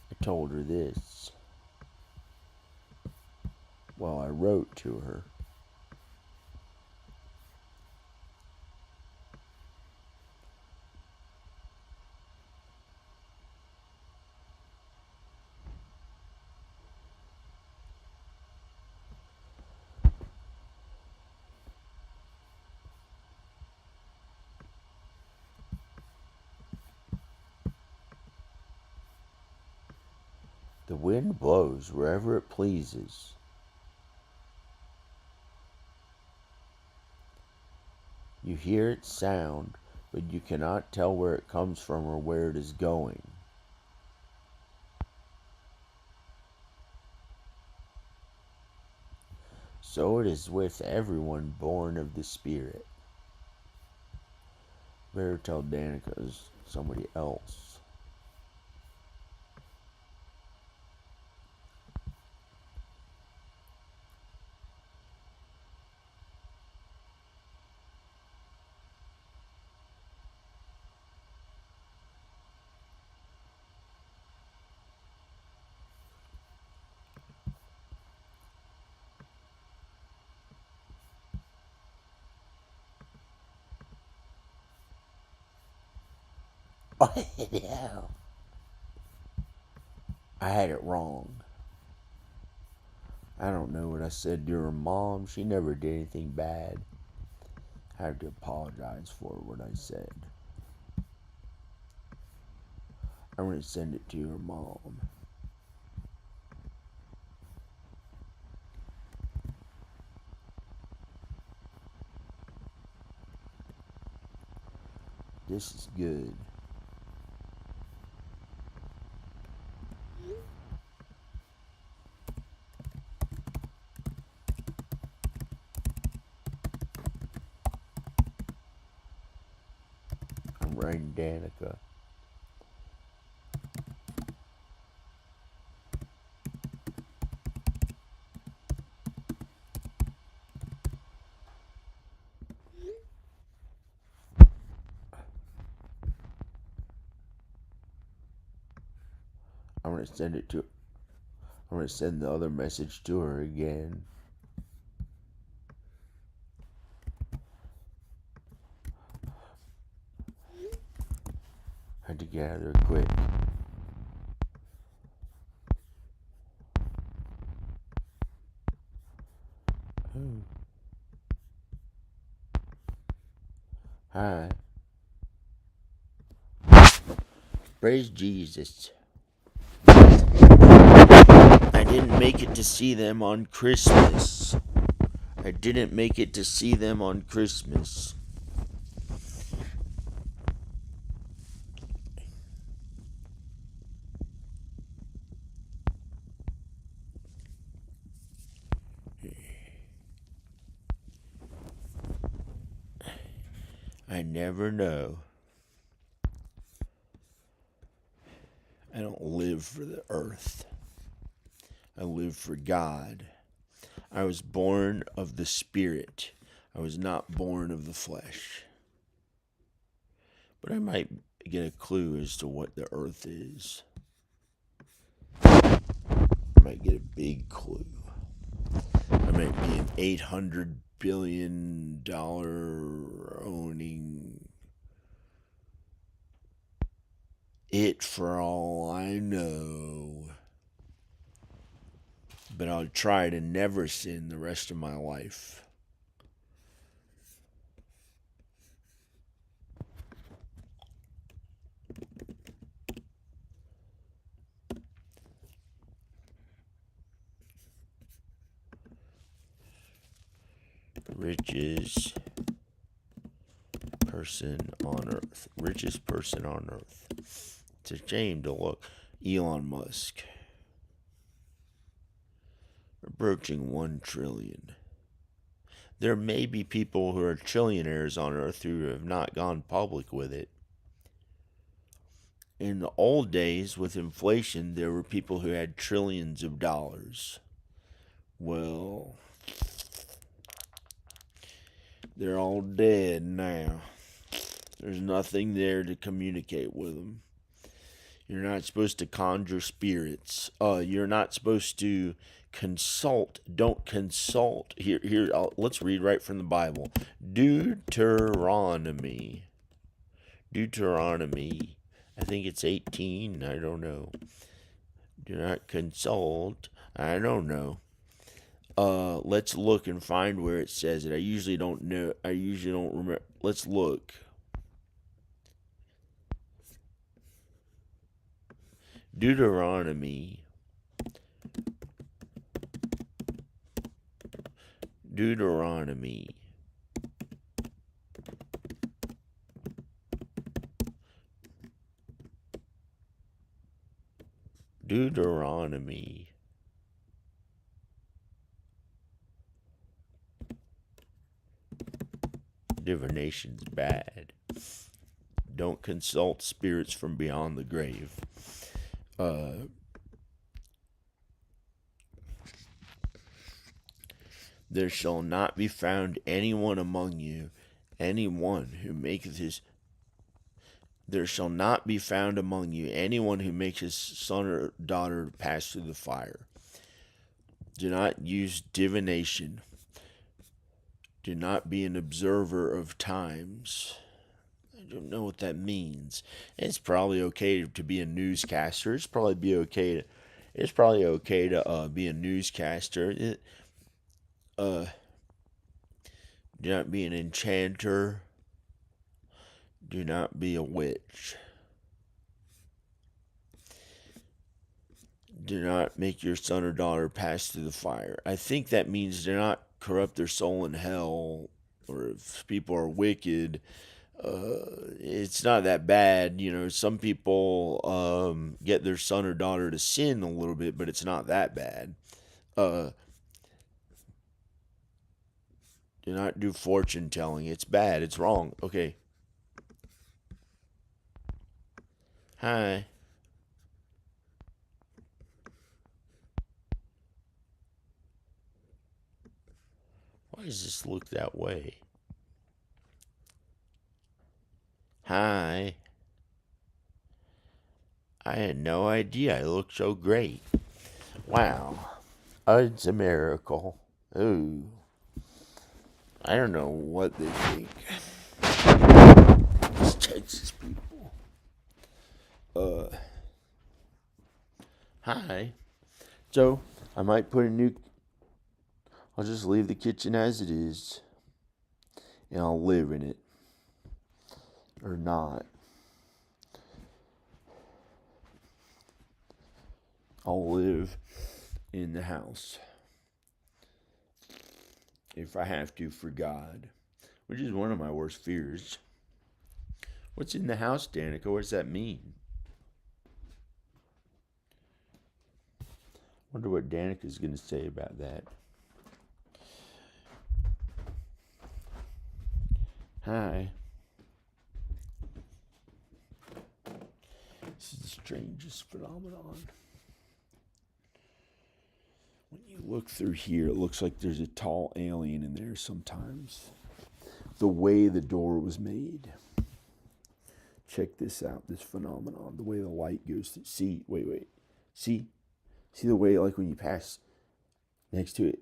I told her this while I wrote to her. The wind blows wherever it pleases. You hear its sound, but you cannot tell where it comes from or where it is going. So it is with everyone born of the Spirit. Better tell Danica is somebody else. What the hell? I had it wrong. I don't know what I said to her mom. She never did anything bad. I have to apologize for what I said. I'm going to send it to your mom. This is good. I'm writing Danica. I'm going to send it to I'm going to send the other message to her again. I had to get out of there quick. Hi. Praise Jesus. I didn't make it to see them on Christmas. I didn't make it to see them on Christmas. I never know. I don't live for the earth. I live for God. I was born of the Spirit. I was not born of the flesh. But I might get a clue as to what the earth is. I might get a big clue. I might be an $800 billion owning it for all I know. But I'll try to never sin the rest of my life. Richest person on earth. Richest person on earth. It's a shame to look. Elon Musk. Approaching 1 trillion. There may be people who are trillionaires on earth who have not gone public with it. In the old days, with inflation, there were people who had trillions of dollars. Well, they're all dead now. There's nothing there to communicate with them. You're not supposed to conjure spirits. You're not supposed to consult. Don't consult. Here. Let's read right from the Bible. Deuteronomy. I think it's 18. I don't know. Do not consult. I don't know. Let's look and find where it says it. I usually don't know. I usually don't remember. Let's look. Deuteronomy. Deuteronomy. Divination's bad. Don't consult spirits from beyond the grave. There shall not be found anyone among you, there shall not be found among you anyone who makes his son or daughter pass through the fire. Do not use divination. Do not be an observer of times. I don't know what that means. It's probably okay to be a newscaster. It's probably okay to be a newscaster. Do not be an enchanter. Do not be a witch. Do not make your son or daughter pass through the fire. I think that means do not corrupt their soul in hell, or if people are wicked. It's not that bad. Some people get their son or daughter to sin a little bit, but it's not that bad. Do not do fortune telling. It's bad. It's wrong. Okay. Hi. Why does this look that way? Hi. I had no idea I looked so great. Wow. It's a miracle. Ooh. I don't know what they think. These Texas people. Hi. So, I might put I'll just leave the kitchen as it is. And I'll live in it. Or not. I'll live in the house. If I have to, for God. Which is one of my worst fears. What's in the house, Danica? What does that mean? Wonder what Danica's going to say about that. Hi. This is the strangest phenomenon. When you look through here, it looks like there's a tall alien in there sometimes. The way the door was made. Check this out, this phenomenon. The way the light goes through. See, wait. See the way, like when you pass next to it,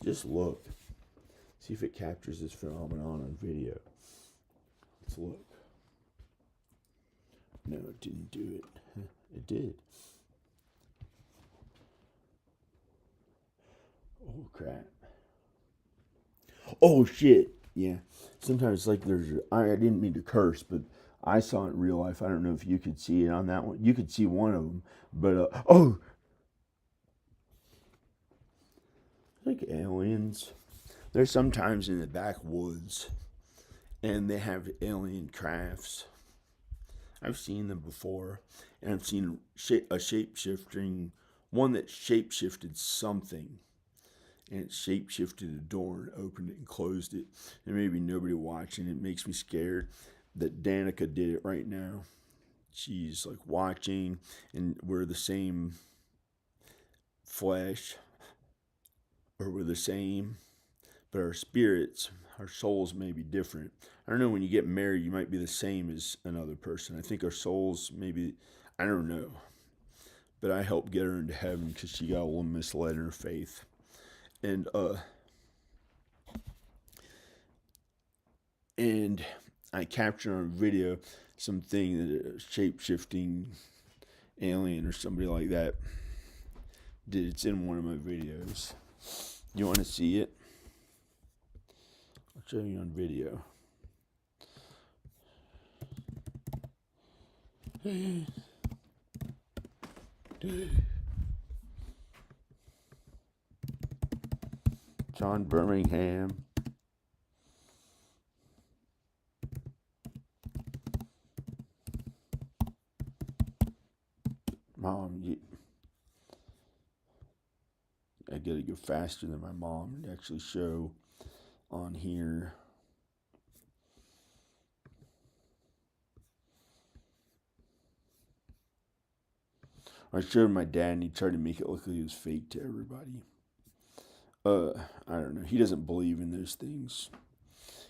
just look. See if it captures this phenomenon on video. Let's look. No, it didn't do it. It did. Oh, crap. Oh, shit. Yeah. Sometimes I didn't mean to curse, but I saw it in real life. I don't know if you could see it on that one. You could see one of them, but, like aliens. They're sometimes in the backwoods, and they have alien crafts. I've seen them before, and I've seen a shape-shifting one that shape-shifted something, and it shape-shifted a door and opened it and closed it. There may be nobody watching. It makes me scared that Danica did it right now. She's like watching, and we're the same flesh, or we're the same, but our spirits, our souls may be different. I don't know, when you get married, you might be the same as another person. I think our souls maybe, I don't know. But I helped get her into heaven because she got a little misled in her faith. And I captured on video something that a shape-shifting alien or somebody like that did. It's in one of my videos. You want to see it? I'll show you on video. John Birmingham. Mom, I gotta go faster than my mom to actually show on here. I showed my dad, and he tried to make it look like it was fake to everybody. I don't know. He doesn't believe in those things.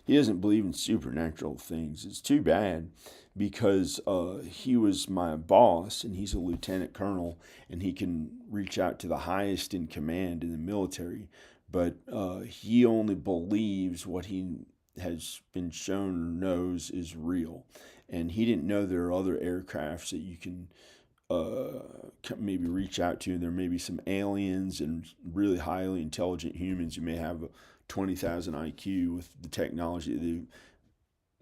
He doesn't believe in supernatural things. It's too bad, because he was my boss, and he's a lieutenant colonel, and he can reach out to the highest in command in the military. But he only believes what he has been shown or knows is real. And he didn't know there are other aircrafts that you can maybe reach out to. There may be some aliens and really highly intelligent humans who may have a 20,000 IQ with the technology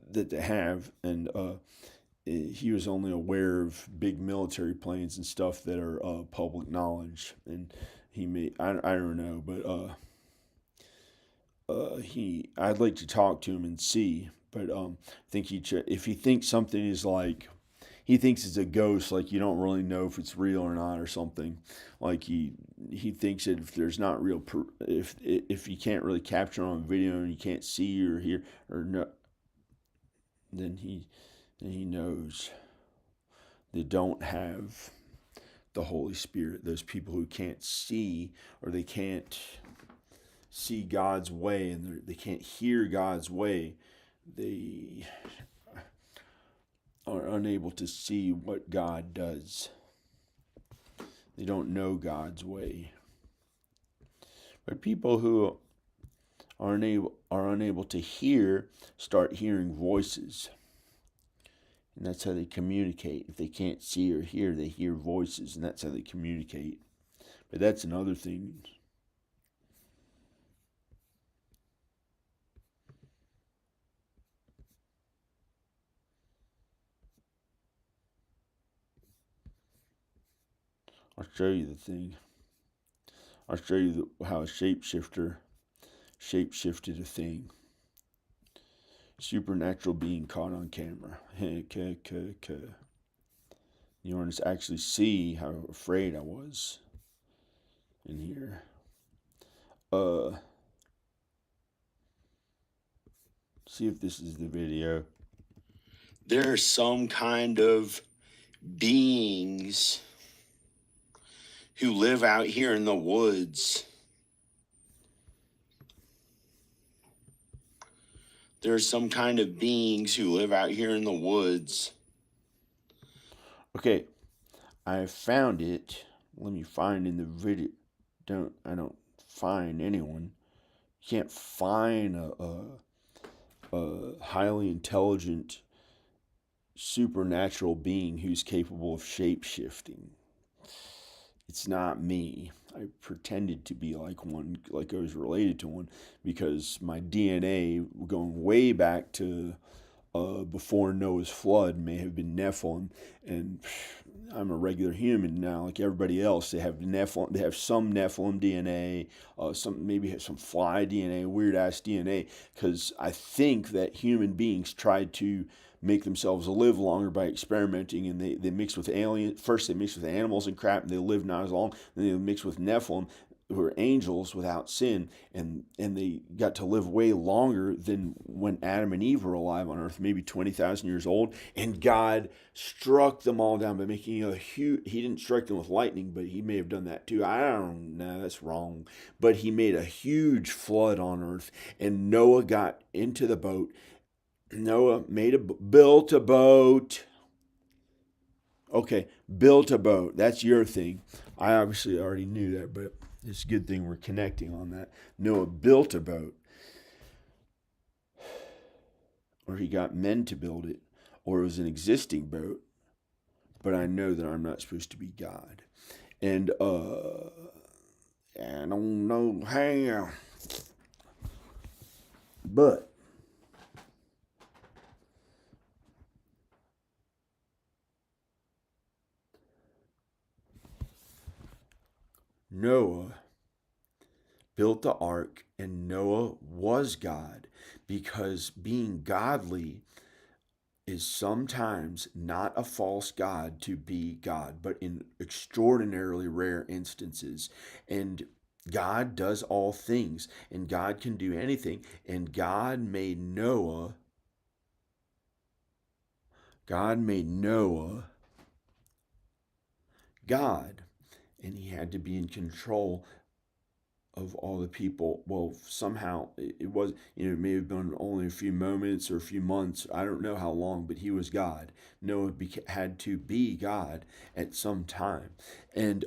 that they have. And he was only aware of big military planes and stuff that are public knowledge. And he may, I don't know, but I'd like to talk to him and see. But I think if he thinks something is like, he thinks it's a ghost, like you don't really know if it's real or not or something. Like he thinks that if there's not real, if you can't really capture on video and you can't see or hear or no, then he knows they don't have the Holy Spirit. Those people who can't see, or they can't see God's way, and they can't hear God's way, they are unable to see what God does. They don't know God's way. But people who are unable to hear start hearing voices. And that's how they communicate. If they can't see or hear, they hear voices, and that's how they communicate. But that's another thing. I'll show you the thing. I'll show you how a shapeshifter shape-shifted a thing. Supernatural being caught on camera. You want to actually see how afraid I was in here. See if this is the video. There are some kind of beings who live out here in the woods. There are some kind of beings who live out here in the woods. Okay, I found it. Let me find in the video. I don't find anyone. You can't find a highly intelligent supernatural being who's capable of shape-shifting. It's not me. I pretended to be like one, like I was related to one, because my DNA, going way back to before Noah's flood may have been Nephilim, and I'm a regular human now, like everybody else. They have Nephilim. They have some Nephilim DNA, some maybe have some fly DNA, weird ass DNA. Because I think that human beings tried to make themselves live longer by experimenting, and they mix with aliens. First, they mix with animals and crap, and they live not as long. Then they mix with Nephilim, who are angels without sin, and they got to live way longer than when Adam and Eve were alive on earth, maybe 20,000 years old. And God struck them all down by making a huge, he didn't strike them with lightning, but he may have done that too. I don't know, that's wrong. But he made a huge flood on earth, and Noah got into the boat. Noah built a boat. Okay, built a boat. That's your thing. I obviously already knew that, but it's a good thing we're connecting on that. Noah built a boat, or he got men to build it, or it was an existing boat. But I know that I'm not supposed to be God, and I don't know how, but Noah built the ark, and Noah was God, because being godly is sometimes not a false god to be God, but in extraordinarily rare instances. And God does all things, and God can do anything. And God made Noah God, and he had to be in control of all the people. Well, somehow it was, it may have been only a few moments or a few months. I don't know how long, but he was God. Noah had to be God at some time. And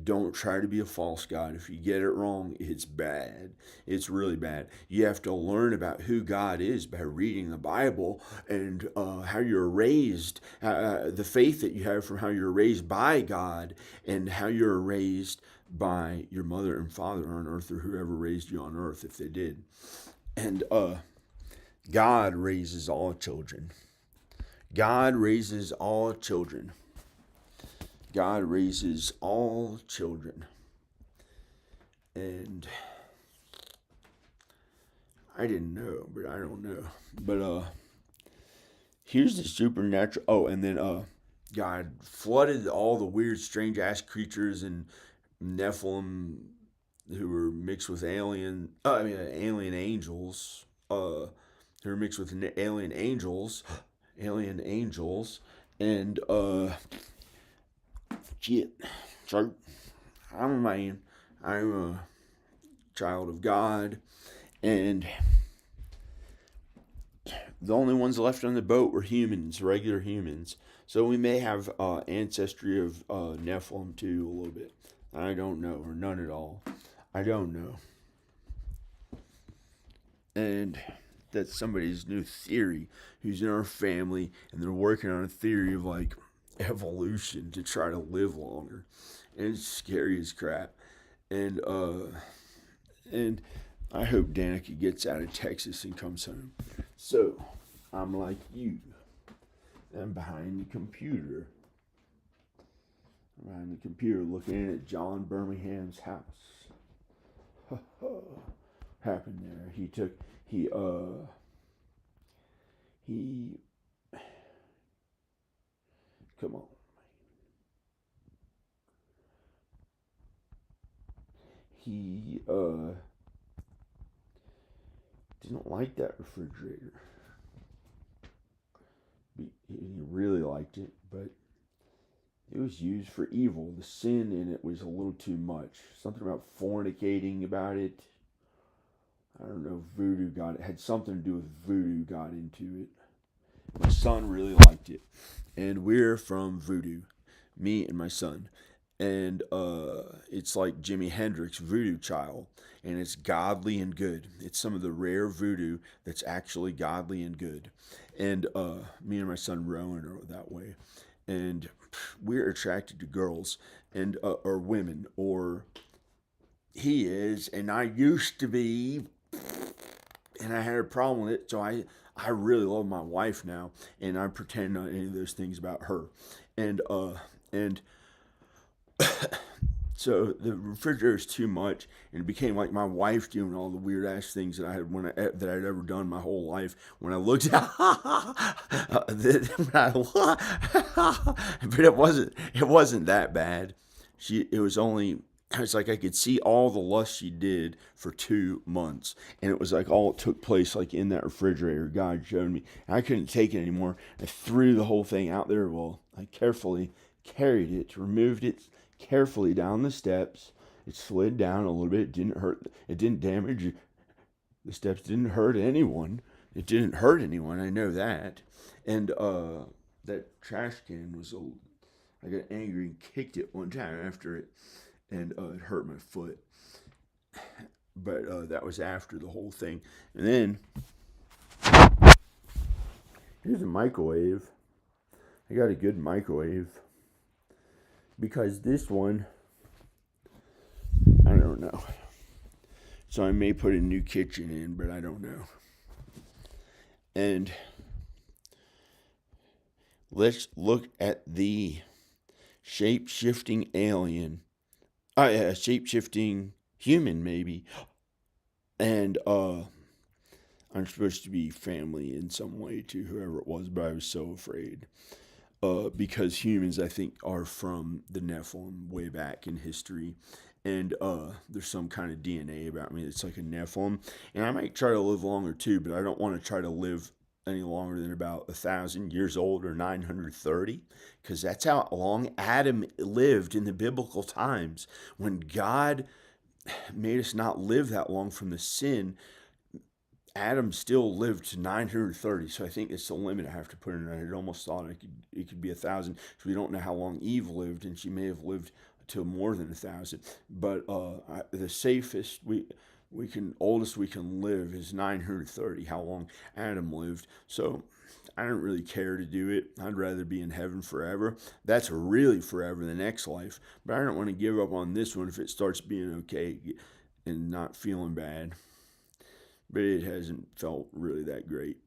don't try to be a false God. If you get it wrong, it's bad. It's really bad. You have to learn about who God is by reading the Bible, and how you're raised, the faith that you have from how you're raised by God, and how you're raised by your mother and father on earth, or whoever raised you on earth, if they did. And God raises all children. God raises all children. God raises all children. And I didn't know, but I don't know. But here's the supernatural. Oh, and then God flooded all the weird, strange ass creatures and Nephilim who were mixed with alien angels. Who were mixed with alien angels, and shit. So I'm a man. I'm a child of God, and the only ones left on the boat were humans, regular humans. So we may have ancestry of Nephilim too, a little bit. I don't know, or none at all. I don't know. And that's somebody's new theory who's in our family, and they're working on a theory of like evolution to try to live longer. And it's scary as crap. And and I hope Danica gets out of Texas and comes home. So I'm like you. I'm behind the computer. Behind the computer looking at John Birmingham's house. Happened there. He come on. He didn't like that refrigerator. He really liked it, but it was used for evil. The sin in it was a little too much. Something about fornicating about it. I don't know, voodoo got it. Had something to do with voodoo got into it. My son really liked it. And we're from voodoo. Me and my son. And it's like Jimi Hendrix Voodoo Child, and it's godly and good. It's some of the rare voodoo that's actually godly and good. And me and my son Rowan are that way, and we're attracted to girls and or women, or he is, and I used to be, and I had a problem with it. So I really love my wife now, and I pretend not any of those things about her, and so the refrigerator is too much, and it became like my wife doing all the weird ass things that that I'd ever done my whole life. When I looked at, but it wasn't that bad. It's like I could see all the lust she did for 2 months, and it was like all it took place like in that refrigerator. God showed me, and I couldn't take it anymore. I threw the whole thing out there. Well, I carefully carried it, removed it carefully down the steps. It slid down a little bit. It didn't hurt. It didn't damage. The steps didn't hurt anyone. It didn't hurt anyone. I know that. And that trash can was old. I got angry and kicked it one time after it, and it hurt my foot. But that was after the whole thing. And then here's a microwave. I got a good microwave. Because this one, I don't know. So I may put a new kitchen in, but I don't know. And let's look at the shape-shifting alien. Shape-shifting human, maybe. And I'm supposed to be family in some way to whoever it was, but I was so afraid. Because humans, I think, are from the Nephilim way back in history. And there's some kind of DNA about me that's like a Nephilim. And I might try to live longer too, but I don't want to try to live any longer than about 1,000 years old or 930. Because that's how long Adam lived in the biblical times. When God made us not live that long from the sin, Adam still lived to 930, so I think it's the limit I have to put in. I had almost thought it could be 1,000, so we don't know how long Eve lived, and she may have lived to more than 1,000. But the safest oldest we can live is 930. How long Adam lived? So I don't really care to do it. I'd rather be in heaven forever. That's really forever, the next life. But I don't want to give up on this one if it starts being okay and not feeling bad. But it hasn't felt really that great.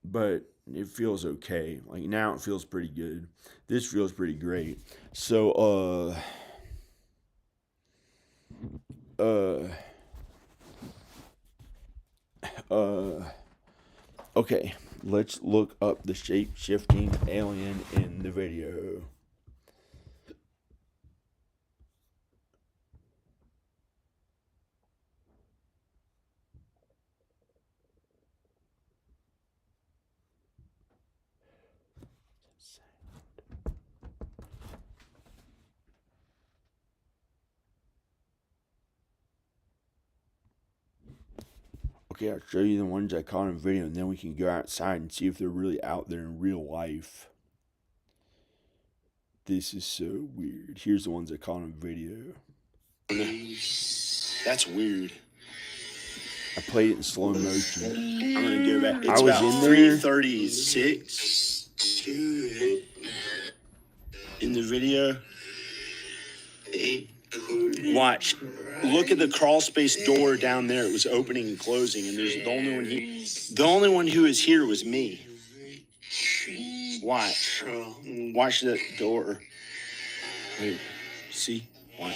But it feels okay. Like now it feels pretty good. This feels pretty great. So okay, let's look up the shape-shifting alien in the video. Okay, I'll show you the ones I caught in video, and then we can go outside and see if they're really out there in real life. This is so weird. Here's the ones I caught in video. That's weird. I played it in slow motion. I'm gonna go back. It's about 3:36 in the video. Watch. Look at the crawl space door down there. It was opening and closing, and there's the only one here. The only one who was here was me. Watch. Watch that door. Wait. See? Watch.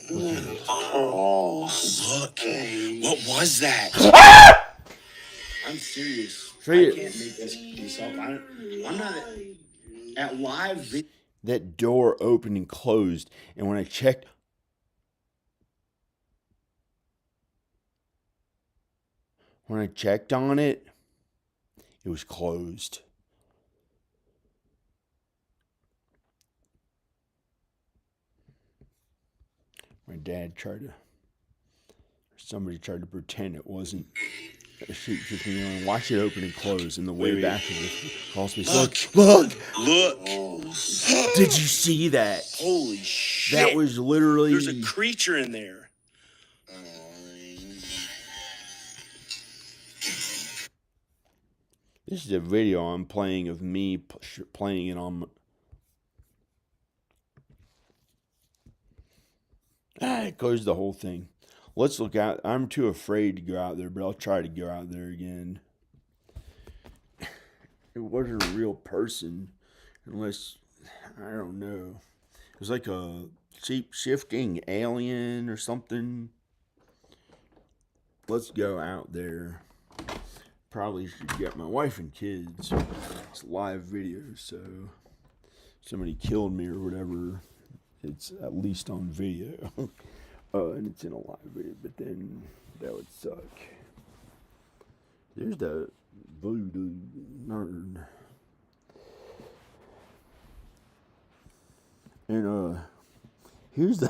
Oh, look. What was that? I'm serious. I can't make this up. I'm not at live video. That door opened and closed, and when I checked on it, it was closed. Somebody tried to pretend it wasn't a shape-shifting. Watch it open and close in the way back of the crawl space. Look! Did you see that? Holy shit! That was literally. There's a creature in there. This is a video I'm playing of me playing it on. It goes the whole thing. Let's look out. I'm too afraid to go out there, but I'll try to go out there again. It wasn't a real person, unless, I don't know. It was like a shape-shifting alien or something. Let's go out there. Probably should get my wife and kids. It's a live video, so somebody killed me or whatever, it's at least on video. And it's in a live video, but then that would suck. There's the voodoo nerd. And here's the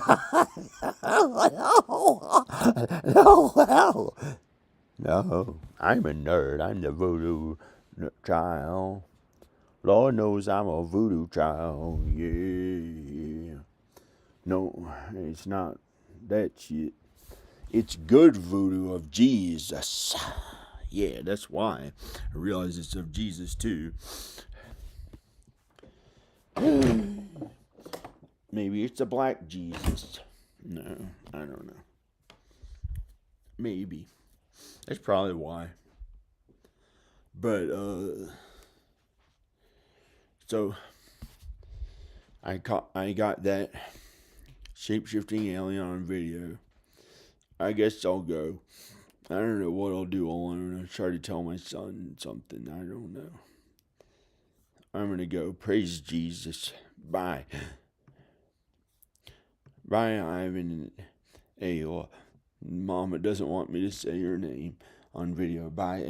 no, I'm a nerd. I'm the voodoo child. Lord knows I'm a voodoo child. Yeah. No, it's not that shit. It's good voodoo of Jesus. Yeah, that's why. I realize it's of Jesus too. Maybe it's a black Jesus. No, I don't know. Maybe. That's probably why. But, so I got that shape-shifting alien on video. I guess I'll go. I don't know what I'll do alone. I'll try to tell my son something. I don't know. I'm going to go. Praise Jesus. Bye. Bye, Ivan. Hey, Mama doesn't want me to say your name on video. Bye.